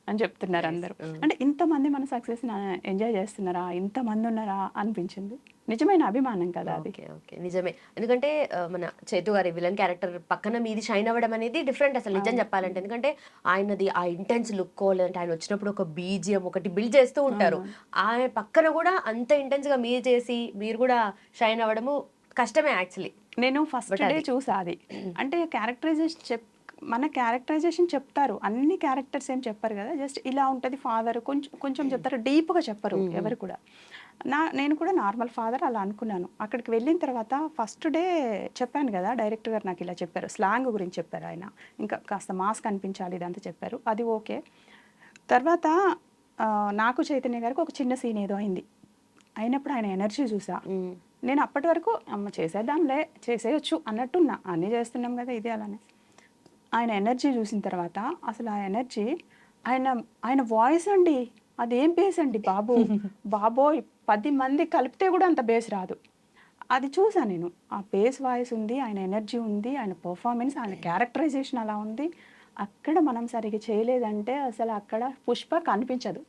అని చెప్తున్నారు అందరూ. అంటే ఇంతమంది మన సక్సెస్ ఎంజాయ్ చేస్తున్నారా, ఇంతమంది ఉన్నారా అనిపించింది. నిజమైన అభిమానం కదా అది. ఓకే, నిజమే. ఎందుకంటే మన చేతు గారి విలన్ క్యారెక్టర్ పక్కన మీది షైన్ అవ్వడం అనేది డిఫరెంట్ అసలు నిజం చెప్పాలంటే. ఎందుకంటే ఆయనది ఆ ఇంటెన్స్ లుక్, లేదంటే ఆయన వచ్చినప్పుడు ఒక బీజిఎం ఒకటి బిల్డ్ చేస్తూ ఉంటారు, ఆయన పక్కన కూడా అంత ఇంటెన్స్ గా మీరు చేసి మీరు కూడా షైన్ అవ్వడము కష్టమే యాక్చువల్లీ. నేను ఫస్ట్ డే చూసా అది. అంటే మన క్యారెక్టరైజేషన్ చెప్తారు, అన్ని క్యారెక్టర్స్ ఏం చెప్పారు కదా, జస్ట్ ఇలా ఉంటుంది ఫాదర్, కొంచెం చెప్తారు, డీప్గా చెప్పరు ఎవరు కూడా. నేను కూడా నార్మల్ ఫాదర్ అలా అనుకున్నాను. అక్కడికి వెళ్ళిన తర్వాత ఫస్ట్ డే చెప్పాను కదా, డైరెక్టర్ గారు నాకు ఇలా చెప్పారు, స్లాంగ్ గురించి చెప్పారు ఆయన, ఇంకా కాస్త మాస్ కనిపించాలి ఇదంతా చెప్పారు, అది ఓకే. తర్వాత నాకు చైతన్య గారికి ఒక చిన్న సీన్ ఏదో అయింది. అయినప్పుడు ఆయన ఎనర్జీ చూసా. నేను అప్పటి వరకు అమ్మ చేసేద్దాంలే, చేసేయచ్చు అన్నట్టున్నా. అన్నీ చేస్తున్నాం కదా ఇది అలానే. ఆయన ఎనర్జీ చూసిన తర్వాత అసలు ఆ ఎనర్జీ ఆయన ఆయన వాయిస్ అండి, అదేం బేస్ అండి బాబు బాబోయ్, 10 మంది కలిపితే కూడా అంత బేస్ రాదు. అది చూసా నేను. ఆ బేస్ వాయిస్ ఉంది, ఆయన ఎనర్జీ ఉంది, ఆయన పర్ఫార్మెన్స్, ఆయన క్యారెక్టరైజేషన్ అలా ఉంది. అక్కడ మనం సరిగ్గా చేయలేదంటే అసలు అక్కడ పుష్ప కనిపించదు.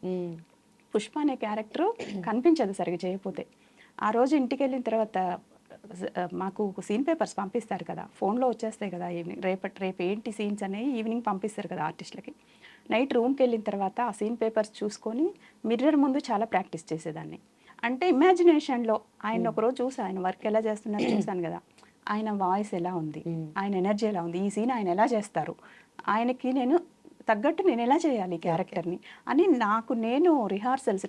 పుష్ప అనే క్యారెక్టర్ కనిపించదు సరిగ్గా చేయకపోతే. ఆ రోజు ఇంటికి వెళ్ళిన తర్వాత మాకు సీన్ పేపర్స్ పంపిస్తారు కదా, ఫోన్లో వచ్చేస్తాయి కదా ఈవినింగ్, రేపు ఏంటి సీన్స్ అనేవి ఈవినింగ్ పంపిస్తారు కదా ఆర్టిస్టులకి. నైట్ రూమ్కి వెళ్ళిన తర్వాత ఆ సీన్ పేపర్స్ చూసుకొని మిర్రర్ ముందు చాలా ప్రాక్టీస్ చేసేదాన్ని. అంటే ఇమాజినేషన్లో ఆయన ఒకరోజు చూసా, ఆయన వర్క్ ఎలా చేస్తున్నారో చూసాను కదా, ఆయన వాయిస్ ఎలా ఉంది, ఆయన ఎనర్జీ ఎలా ఉంది, ఈ సీన్ ఆయన ఎలా చేస్తారు, ఆయనకి నేను తగ్గట్టు నేను ఎలా చేయాలి ఈ క్యారెక్టర్ని అని నాకు నేను రిహార్సల్స్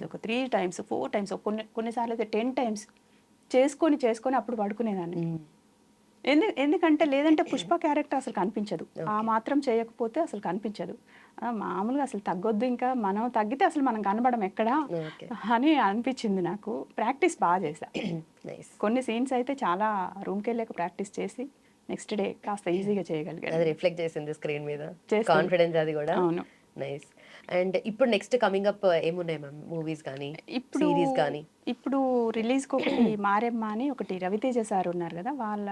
ఒక 3 times 4 times కొన్నిసార్లు అయితే 10 times చేసుకొని అప్పుడు పడుకునేదాన్ని. ఎందుకంటే లేదంటే పుష్ప క్యారెక్టర్ అసలు కనిపించదు. ఆ మాత్రం చేయకపోతే అసలు కనిపించదు. మామూలుగా అసలు తగ్గొద్దు, ఇంకా మనం తగ్గితే అసలు మనం కనబడం ఎక్కడా అని అనిపించింది నాకు. ప్రాక్టీస్ బాగా చేశా. కొన్ని సీన్స్ అయితే చాలా రూమ్కి వెళ్ళాక ప్రాక్టీస్ చేసి నెక్స్ట్ డే కాస్త ఈజీగా చేయగలిగాను. అది రిఫ్లెక్ట్ చేసింది స్క్రీన్ మీద, కాన్ఫిడెన్స్ అది కూడా. అవును. నైస్. అండ్ ఇప్పుడు నెక్స్ట్ కమింగ్ అప్ ఏమున్నాయి మ్యామ్, మూవీస్ కానీ సిరీస్ కానీ? ఇప్పుడు రిలీజ్కి ఒకటి మారెమ్మ అని ఒకటి రవితేజ సార్ ఉన్నారు కదా, వాళ్ళ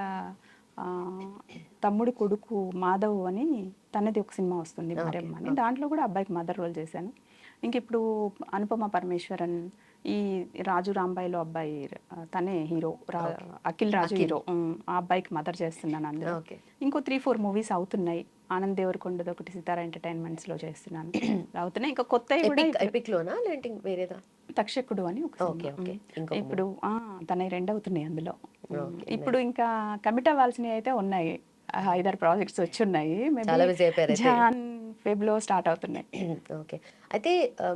తమ్ముడి కొడుకు మాధవ్ అని తనది ఒక సినిమా వస్తుంది మారెమ్మ అని. దాంట్లో కూడా అబ్బాయికి మదర్ రోల్ చేశాను. ఇంక ఇప్పుడు అనుపమ పరమేశ్వరన్, ఈ రాజు రాంబాయిలో అబ్బాయి తనే హీరో, అఖిల్ రాజు హీరో, ఆ అబ్బాయికి మదర్ చేస్తున్నాను అందులో. ఇంకో 3-4 మూవీస్ అవుతున్నాయి. ఆనంద్ దేవరకొండది ఒకటి సితారా ఎంటర్టైన్మెంట్స్లో చేస్తున్నాను అవుతున్నాయి. ఇంకా కొత్తవి కూడా ఎపిక్లోనా లేదంటే వేరేదా? తక్షకుడు అని ఒక ఇప్పుడు తన 2 అవుతున్నాయి అందులో. ఇప్పుడు ఇంకా కమిట్ అవ్వాల్సినవి అయితే ఉన్నాయి, 5-6 ప్రాజెక్ట్స్ వచ్చి ఉన్నాయి. జాన్ ఫెబ్లో స్టార్ట్ అవుతున్నాయి. ఓకే. అయితే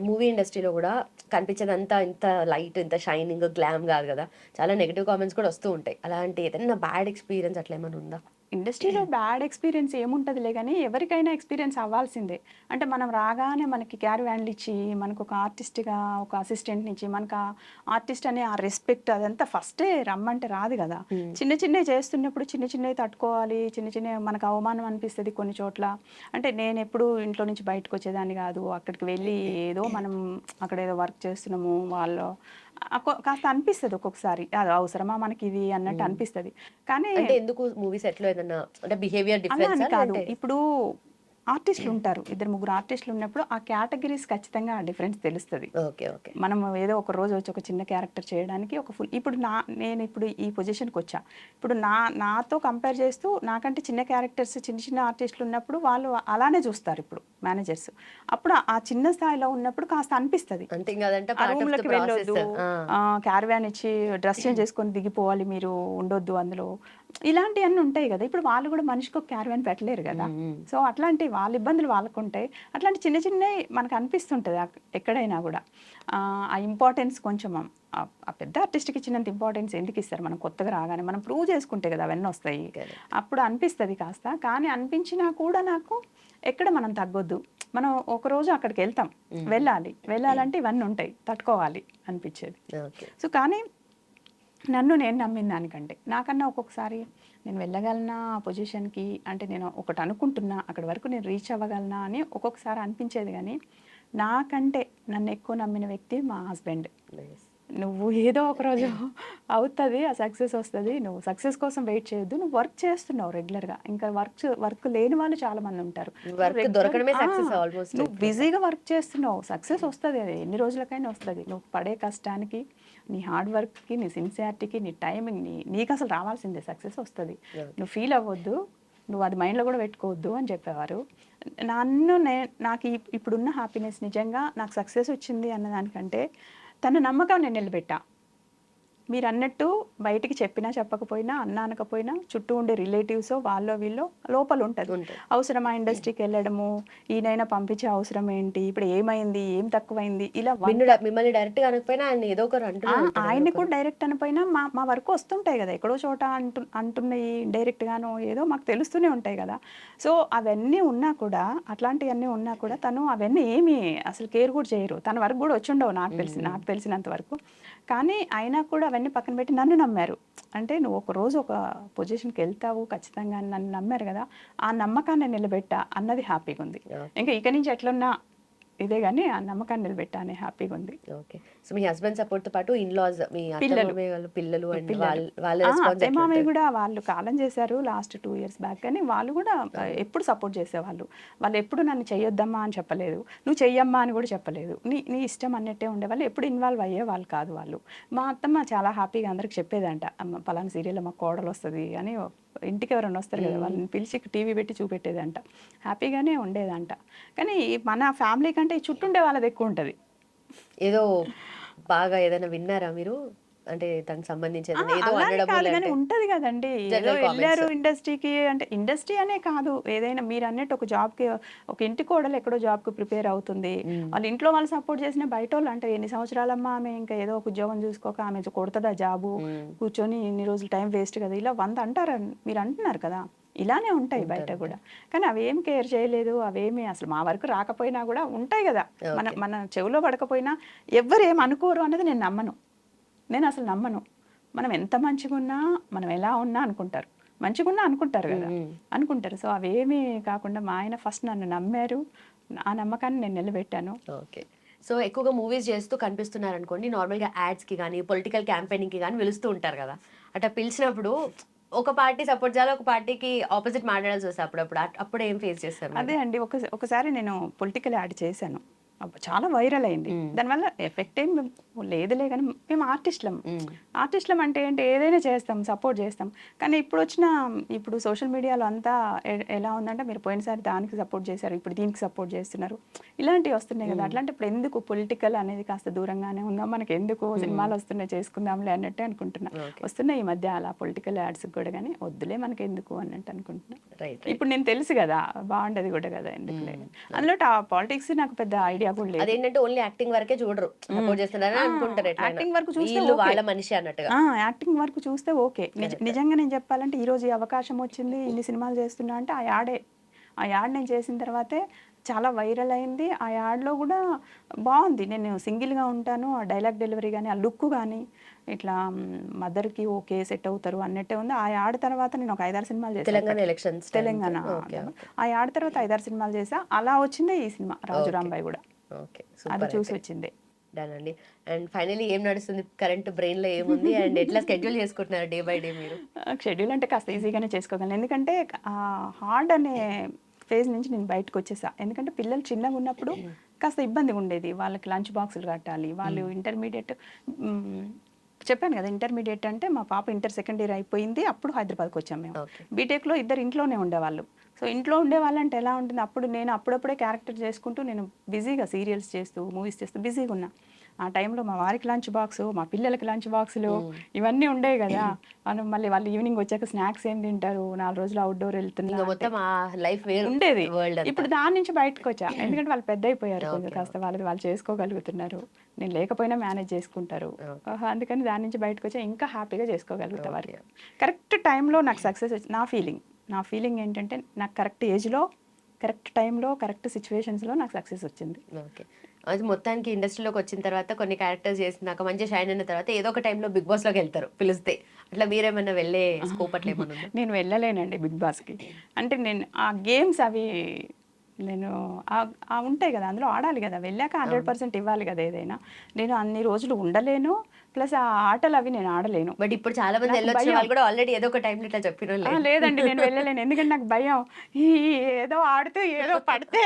మూవీ ఇండస్ట్రీలో కూడా కనిపించేదంతా ఇంత లైట్, ఇంత షైనింగ్, గ్లామ్ కాదు కదా, చాలా నెగిటివ్ కామెంట్స్ కూడా వస్తూ ఉంటాయి. అలాంటి ఏదైనా బ్యాడ్ ఎక్స్పీరియన్స్ అట్లా ఏమైనా ఉందా? ఇండస్ట్రీలో బ్యాడ్ ఎక్స్పీరియన్స్ ఏముంటుందిలే కానీ ఎవరికైనా ఎక్స్పీరియన్స్ అవ్వాల్సిందే. అంటే మనం రాగానే మనకి క్యారవాన్లు ఇచ్చి మనకు ఒక ఆర్టిస్ట్గా ఒక అసిస్టెంట్ని ఇచ్చి మనకు ఆర్టిస్ట్ అనే ఆ రెస్పెక్ట్ అదంతా ఫస్టే రమ్మంటే రాదు కదా. చిన్నవి చేస్తున్నప్పుడు చిన్నవి తట్టుకోవాలి. చిన్న మనకు అవమానం అనిపిస్తుంది కొన్ని చోట్ల. అంటే నేను ఎప్పుడు ఇంట్లో నుంచి బయటకు వచ్చేదాన్ని కాదు. అక్కడికి వెళ్ళి ఏదో మనం అక్కడ ఏదో వర్క్ చేస్తున్నాము, వాళ్ళు కాస్త అనిపిస్తుంది ఒక్కొక్కసారి, అది అవసరమా మనకి ఇది అన్నట్టు అనిపిస్తుంది. కానీ ఎందుకు మూవీ సెట్లో ఏదన్నా అంటే బిహేవియర్ డిఫరెన్స్ కాదు, ఇప్పుడు ఆర్టిస్టులు ఉంటారు, 2-3 ఆర్టిస్టులు ఉన్నప్పుడు ఆ కేటగిరీస్ ఖచ్చితంగా డిఫరెన్స్ తెలుస్తుంది. మనం ఏదో ఒక రోజు వచ్చి ఒక చిన్న క్యారెక్టర్ చేయడానికి ఒక ఫుల్, ఇప్పుడు నేను ఇప్పుడు ఈ పొజిషన్కి వచ్చా, ఇప్పుడు నాతో కంపేర్ చేస్తూ నాకంటే చిన్న క్యారెక్టర్స్ చిన్న ఆర్టిస్టులు ఉన్నప్పుడు వాళ్ళు అలానే చూస్తారు ఇప్పుడు మేనేజర్స్. అప్పుడు ఆ చిన్న స్థాయిలో ఉన్నప్పుడు కాస్త అనిపిస్తుంది, రూమ్లోకి వెళ్ళొద్దు, క్యారవాన్ ఇచ్చి డ్రెస్ చేంజ్ చేసుకొని దిగిపోవాలి, మీరు ఉండొద్దు అందులో, ఇలాంటివన్నీ ఉంటాయి కదా. ఇప్పుడు వాళ్ళు కూడా మనిషికి ఒక క్యారవాన్ పెట్టలేరు కదా. సో అట్లాంటి వాళ్ళ ఇబ్బందులు వాళ్ళకు ఉంటాయి. అట్లాంటి చిన్నవి మనకు అనిపిస్తుంటుంది ఎక్కడైనా కూడా. ఆ ఇంపార్టెన్స్ కొంచెం ఆ పెద్ద ఆర్టిస్ట్కి ఇచ్చినంత ఇంపార్టెన్స్ ఎందుకు ఇస్తారు? మనం కొత్తగా రాగానే మనం ప్రూవ్ చేసుకుంటే కదా అవన్నీ వస్తాయి. అప్పుడు అనిపిస్తుంది కాస్త. కానీ అనిపించినా కూడా నాకు ఎక్కడ మనం తగ్గొద్దు, మనం ఒకరోజు అక్కడికి వెళ్ళాలంటే ఇవన్నీ ఉంటాయి, తట్టుకోవాలి అనిపించేది. సో కానీ నన్ను నేను నమ్మిన దానికంటే నాకన్నా ఒక్కొక్కసారి నేను వెళ్ళగలనా ఆ పొజిషన్కి, అంటే నేను ఒకటి అనుకుంటున్నా అక్కడి వరకు నేను రీచ్ అవ్వగలనా అని ఒక్కొక్కసారి అనిపించేది. కానీ నాకంటే నన్ను ఎక్కువ నమ్మిన వ్యక్తి మా హస్బెండ్. నువ్వు ఏదో ఒకరోజు అవుతుంది, ఆ సక్సెస్ వస్తుంది, నువ్వు సక్సెస్ కోసం వెయిట్ చేయొద్దు, నువ్వు వర్క్ చేస్తున్నావు రెగ్యులర్గా. ఇంకా వర్క్ లేని వాళ్ళు చాలా మంది ఉంటారు. నువ్వు బిజీగా వర్క్ చేస్తున్నావు, సక్సెస్ వస్తుంది, అది ఎన్ని రోజులకైనా వస్తుంది. నువ్వు పడే కష్టానికి, నీ హార్డ్ వర్క్కి, నీ సిన్సియారిటీకి, నీ టైమింగ్, నీకు అసలు రావాల్సిందే, సక్సెస్ వస్తుంది, నువ్వు ఫీల్ అవ్వద్దు, నువ్వు అది మైండ్లో కూడా పెట్టుకోవద్దు అని చెప్పేవారు. నాకు ఇప్పుడున్న హ్యాపీనెస్ నిజంగా నాకు సక్సెస్ వచ్చింది అన్నదానికంటే తన నమ్మకం నేను నిలబెట్టా. మీరు అన్నట్టు బయటికి చెప్పినా చెప్పకపోయినా అన్నా అనకపోయినా చుట్టూ ఉండే రిలేటివ్స్ వాళ్ళో వీళ్ళో లోపల ఉంటుంది. అవసరమా ఇండస్ట్రీకి వెళ్ళడము, ఈయనైనా పంపించే అవసరం ఏంటి, ఇప్పుడు ఏమైంది, ఏం తక్కువైంది, ఇలా మిమ్మల్ని డైరెక్ట్ గా అనకపోయినా ఆయన ఏదో ఒకరు ఆయన్ని కూడా డైరెక్ట్ అనపోయినా మా వరకు వస్తుంటాయి కదా, ఎక్కడో చోట అంటున్నాయి డైరెక్ట్ గానో ఏదో మాకు తెలుస్తూనే ఉంటాయి కదా. సో అవన్నీ ఉన్నా కూడా, అట్లాంటివన్నీ ఉన్నా కూడా తను అవన్నీ ఏమి అసలు కేర్ కూడా చేయరు. తన వరకు కూడా వచ్చి ఉండవు నాకు తెలిసినంత వరకు. కానీ అయినా కూడా అవన్నీ పక్కన పెట్టి నన్ను నమ్మారు. అంటే నువ్వు ఒక రోజు ఒక పొజిషన్కి వెళ్తావు ఖచ్చితంగా అని నన్ను నమ్మారు కదా, ఆ నమ్మకాన్ని నిలబెట్టా అన్నది హ్యాపీగా ఉంది. ఇంకా ఇక నుంచి ఎట్లున్నా ఇదే కానీ ఆ నమ్మకాన్ని నిలబెట్టా అనే హ్యాపీగా ఉంది. ఓకే. సో మీ హస్బెండ్ సపోర్ట్ తో పాటు ఇన్లాస్, మీ పిల్లలు అండ్ వాళ్ళ అత్తయ్య మామయ్య కూడా వాళ్ళు కాలం చేశారు లాస్ట్ 2 years బ్యాక్. కానీ వాళ్ళు కూడా ఎప్పుడు సపోర్ట్ చేసేవాళ్ళు. వాళ్ళు ఎప్పుడు నన్ను చెయ్యొద్దమ్మా అని చెప్పలేదు, నువ్వు చెయ్యమ్మా అని కూడా చెప్పలేదు. నీ ఇష్టం అన్నట్టే ఉండేవాళ్ళు, ఎప్పుడు ఇన్వాల్వ్ అయ్యేవాళ్ళు కాదు వాళ్ళు. మా అత్తమ్మ చాలా హ్యాపీగా అందరికి చెప్పేదంట, అమ్మ పలానా సీరియల్లో మా కోడలు వస్తుంది అని. ఇంటికి ఎవరైనా వస్తారు కదా, వాళ్ళని పిలిచి టీవీ పెట్టి చూపెట్టేదంట, హ్యాపీగానే ఉండేదంట. కానీ మన ఫ్యామిలీ కంటే ఈ చుట్టూ ఉండే వాళ్ళది ఎక్కువ ఉంటుంది. ఏదో బాగా ఏదైనా విన్నారా మీరు, అంటే దానికి సంబంధించి కానీ ఉంటది కదండి, ఏదో వెళ్ళారు ఇండస్ట్రీకి అంటే, ఇండస్ట్రీ అనే కాదు ఏదైనా మీరు అన్నట్టు ఒక జాబ్కి, ఒక ఇంటి కోడలు ఎక్కడో జాబ్కి ప్రిపేర్ అవుతుంది, వాళ్ళ ఇంట్లో వాళ్ళు సపోర్ట్ చేసిన బయట వాళ్ళు అంటే ఎన్ని సంవత్సరాలమ్మా ఆమె ఇంకా ఏదో ఒక ఉద్యోగం చూసుకోక ఆమె కొడుతుందా జాబు, కూర్చొని ఇన్ని రోజులు టైం వేస్ట్ కదా, ఇలా 100 అంటారు మీరు అంటున్నారు కదా, ఇలానే ఉంటాయి బయట కూడా. కానీ అవేం కేర్ చేయలేదు, అవేమి అసలు మా వరకు రాకపోయినా కూడా ఉంటాయి కదా, మన చెవిలో పడకపోయినా ఎవ్వరు ఏం అనుకోరు అనేది నేను అసలు నమ్మను. మనం ఎంత మంచిగా ఉన్నా, మనం ఎలా ఉన్నా అనుకుంటారు, మంచిగా ఉన్నా అనుకుంటారు కదా, అనుకుంటారు. సో అవేమీ కాకుండా మా ఆయన ఫస్ట్ నన్ను నమ్మారు, ఆ నమ్మకాన్ని నేను నిలబెట్టాను. ఓకే. సో ఎక్కువగా మూవీస్ చేస్తూ కనిపిస్తున్నారు అనుకోండి, నార్మల్గా యాడ్స్కి కానీ పొలిటికల్ క్యాంపెయినింగ్కి కానీ పిలుస్తూ ఉంటారు కదా, అట్లా పిలిచినప్పుడు ఒక పార్టీ సపోర్ట్ చేయాలి, ఒక పార్టీకి ఆపోజిట్ మాట్లాడాల్సి వస్తుంది అప్పుడు ఏం ఫేస్ చేస్తారు? అదే అండి, ఒకసారి నేను పొలిటికల్ యాడ్ చేశాను, చాలా వైరల్ అయింది. దానివల్ల ఎఫెక్ట్ ఏం లేదులే, కానీ మేము ఆర్టిస్టులం అంటే ఏంటి, ఏదైనా చేస్తాం, సపోర్ట్ చేస్తాం. కానీ ఇప్పుడు సోషల్ మీడియాలో అంతా ఎలా ఉందంటే, మీరు పోయినసారి దానికి సపోర్ట్ చేశారు, ఇప్పుడు దీనికి సపోర్ట్ చేస్తున్నారు, ఇలాంటివి వస్తున్నాయి కదా. అట్లాంటి ఇప్పుడు ఎందుకు పొలిటికల్ అనేది కాస్త దూరంగానే ఉందాం, మనకి ఎందుకు సినిమాలు వస్తున్నాయి చేసుకుందాంలే అన్నట్టే అనుకుంటున్నా. వస్తున్నాయి ఈ మధ్య అలా పొలిటికల్ యాడ్స్ కూడా, కానీ వద్దులే మనకి ఎందుకు అన్నట్టు అనుకుంటున్నా. ఇప్పుడు నేను తెలుసు కదా, బాగుండదు కూడా కదా, ఎందుకులే. అందులో పాలిటిక్స్ నాకు పెద్ద ఐడియా కూడా లేదు. అదేంటంటే ఓన్లీ యాక్టింగ్ వరకే చూడరు, సపోర్ట్ చేస్తున్నారని అనుకుంటారు. యాక్టింగ్ వరకు చూస్తే వాళ్ళ మనిషి అన్నట్టుగా, యాక్టింగ్ వరకు చూస్తే ఓకే. నిజంగా నేను చెప్పాలంటే ఈ రోజు ఈ అవకాశం వచ్చింది, ఇన్ని సినిమాలు చేస్తున్నా అంటే ఆ యాడ్ నేను చేసిన తర్వాతే చాలా వైరల్ అయింది. ఆ యాడ్లో కూడా బాగుంది, నేను సింగిల్గా ఉంటాను, ఆ డైలాగ్ డెలివరీ కానీ ఆ లుక్ కానీ ఇట్లా మదర్కి ఓకే సెట్ అవుతారు అన్నట్టే ఉంది. ఆ యాడ్ తర్వాత నేను ఒక 5-6 సినిమాలు చేశాను, తెలంగాణ ఆ యాడ్ తర్వాత 5-6 సినిమాలు చేసా. అలా వచ్చిందే ఈ సినిమా రాజు రాంబాయ్ కూడా, అది చూసి వచ్చింది. అండి. అండ్ ఫైనలీ ఏం నడుస్తుంది, కరెంట్ బ్రెయిన్ లో ఏముంది, అండ్ ఎట్లా స్కెడ్యూల్ చేసుకుంటున్నారు డే బై డే మీరు? షెడ్యూల్ అంటే కాస్త ఈజీగానే చేసుకోగలను, ఎందుకంటే హార్డ్ అనే ఫేజ్ నుంచి నేను బయటకు వచ్చేసా. ఎందుకంటే పిల్లలు చిన్నగా ఉన్నప్పుడు కాస్త ఇబ్బందిగా ఉండేది, వాళ్ళకి లంచ్ బాక్సులు కట్టాలి, వాళ్ళు ఇంటర్మీడియట్ చెప్పాను కదా, ఇంటర్మీడియట్ అంటే మా పాప ఇంటర్ సెకండ్ ఇయర్ అయిపోయింది, అప్పుడు హైదరాబాద్కి వచ్చాం మేము. బీటెక్లో ఇద్దరు ఇంట్లోనే ఉండేవాళ్ళు. సో ఇంట్లో ఉండేవాళ్ళంటే ఎలా ఉంటుంది, నేను అప్పుడప్పుడే క్యారెక్టర్ చేసుకుంటూ నేను బిజీగా సీరియల్స్ చేస్తూ మూవీస్ చేస్తూ బిజీగా ఉన్నా. ఆ టైంలో మా వారికి లంచ్ బాక్స్, మా పిల్లలకి లంచ్ బాక్సులు ఇవన్నీ ఉండేవి కదా. మళ్ళీ వాళ్ళు ఈవినింగ్ వచ్చాక స్నాక్స్ ఏం తింటారు, 4 రోజులు అవుట్డోర్ వెళ్తున్నా ఉండేది. ఇప్పుడు దాని నుంచి బయటకు వచ్చా, ఎందుకంటే వాళ్ళు పెద్ద అయిపోయారు, కొంచెం కాస్త వాళ్ళు చేసుకోగలుగుతున్నారు, నేను లేకపోయినా మేనేజ్ చేసుకుంటారు. అందుకని దాని నుంచి బయటకు వచ్చా, ఇంకా హ్యాపీగా చేసుకోగలుగుతా వారికి. కరెక్ట్ టైంలో నాకు సక్సెస్ వచ్చి నా ఫీలింగ్ ఏంటంటే, నాకు కరెక్ట్ ఏజ్లో, కరెక్ట్ టైంలో, కరెక్ట్ సిచ్యువేషన్స్లో నాకు సక్సెస్ వచ్చింది. ఓకే. అది మొత్తానికి ఇండస్ట్రీలోకి వచ్చిన తర్వాత కొన్ని క్యారెక్టర్స్ చేసినాక మంచి షైన్ అయిన తర్వాత ఏదో ఒక టైంలో బిగ్ బాస్లోకి వెళ్తారు పిలిస్తే, అట్లా మీరేమన్నా వెళ్ళే స్కోప్ అట్లా ఏమన్నా? నేను వెళ్ళలేనండి బిగ్ బాస్కి. అంటే నేను ఆ గేమ్స్ అవి నేను ఉంటాయి కదా, అందులో ఆడాలి కదా, వెళ్ళాక 100% ఇవ్వాలి కదా ఏదైనా. నేను అన్ని రోజులు ఉండలేను, ప్లస్ ఆ ఆటలు అవి నేను ఆడలేను. బట్ ఇప్పుడు చాలా మంది వెళ్ళొచ్చు, వాళ్ళు కూడా ఆల్రెడీ ఏదో ఒక టైంలో ఇట్లా చెప్పిన. లేదండి నేను వెళ్ళలేను, ఎందుకంటే నాకు భయం, ఏదో ఆడుతూ ఏదో పడితే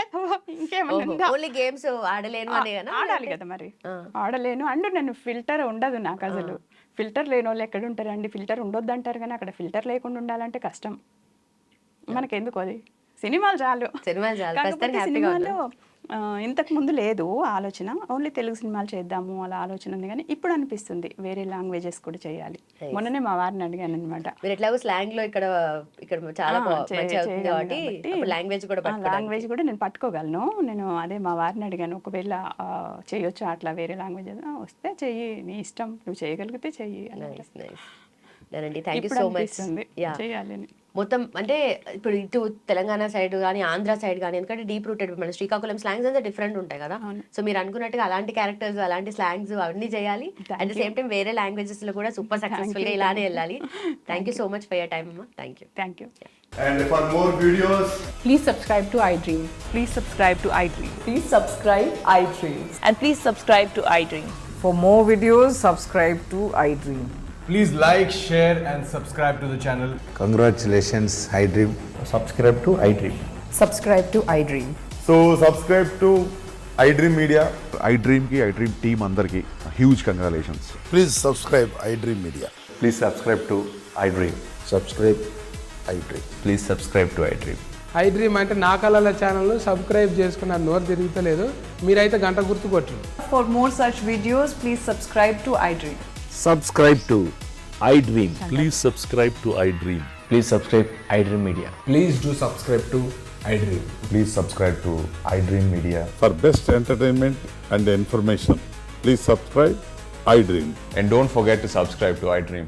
ఇంకేమన్నా. ఓన్లీ గేమ్స్ ఆడలేను అనే కదా, ఆడాలి కదా మరి, ఆడలేను. అండ్ నేను ఫిల్టర్ ఉండదు నాకు అసలు. ఫిల్టర్ లేని వాళ్ళు ఎక్కడ ఉంటారండి, ఫిల్టర్ ఉండొద్దు అంటారు, కానీ అక్కడ ఫిల్టర్ లేకుండా ఉండాలంటే కష్టం. మనకెందుకు అది, సినిమాలు చాలు. సినిమాలు ఇంతకు ముందు లేదు ఆలోచన, ఓన్లీ తెలుగు సినిమాలు చేద్దాము అలా ఆలోచన ఉంది, కానీ ఇప్పుడు అనిపిస్తుంది వేరే లాంగ్వేజెస్ కూడా చేయాలి. మొన్ననే మా వారిని అడిగాను అనమాట. మీరు ఎట్లాగో స్లాంగ్ లో ఇక్కడ చాలా మంచిగా అవుతుంది కాబట్టి లాంగ్వేజ్ కూడా లాంగ్వేజ్ కూడా నేను పట్టుకోగలను. నేను అదే మా వారిని అడిగాను, ఒకవేళ చేయొచ్చు అట్లా వేరే లాంగ్వేజ్ వస్తే చెయ్యి, నీ ఇష్టం, నువ్వు చేయగలిగితే చెయ్యి అని. Thank you so much. చేయాలని మొత్తం అంటే ఇప్పుడు ఇటు తెలంగాణ సైడ్ కానీ ఆంధ్ర సైడ్ కానీ, ఎందుకంటే డీప్ రూటెడ్ మన శ్రీకాకుళం స్లాంగ్స్ అంతా డిఫరెంట్ ఉంటాయి కదా. సో మీరు అనుకున్నట్టుగా అలాంటి క్యారెక్టర్స్, అలాంటి స్లాంగ్స్ అవన్నీ చేయాలి. అట్ ద సేమ్ టైం వేరే లాంగ్వేజెస్ లో కూడా సూపర్ సక్సెస్ఫుల్ గా ఇలానే వెళ్ళాలి. Thank you so much for your time అమ్మా. Thank you. And for more videos, please subscribe to iDream. Please subscribe to iDream. Please subscribe iDream. And please subscribe to iDream. For more videos, subscribe to iDream. please like, share, and subscribe to the channel. Congratulations, iDream. Subscribe to iDream. Subscribe to iDream. So subscribe to iDream Media. iDream ki iDream team andarki huge congratulations. Please subscribe iDream Media. Please subscribe to iDream. Subscribe iDream. Please subscribe to iDream. iDream అంటే నా కళల channel subscribe చేసుకున్న నోరు తిరుగుతలేదు, మీరైతే గంట గుర్తు కొట్టరు. For more such videos, please subscribe to iDream. Subscribe to iDream. Please subscribe to iDream. Please subscribe iDream Media. Please do subscribe to iDream. Please subscribe to iDream Media. For best entertainment and information, please subscribe iDream. And don't forget to subscribe to iDream.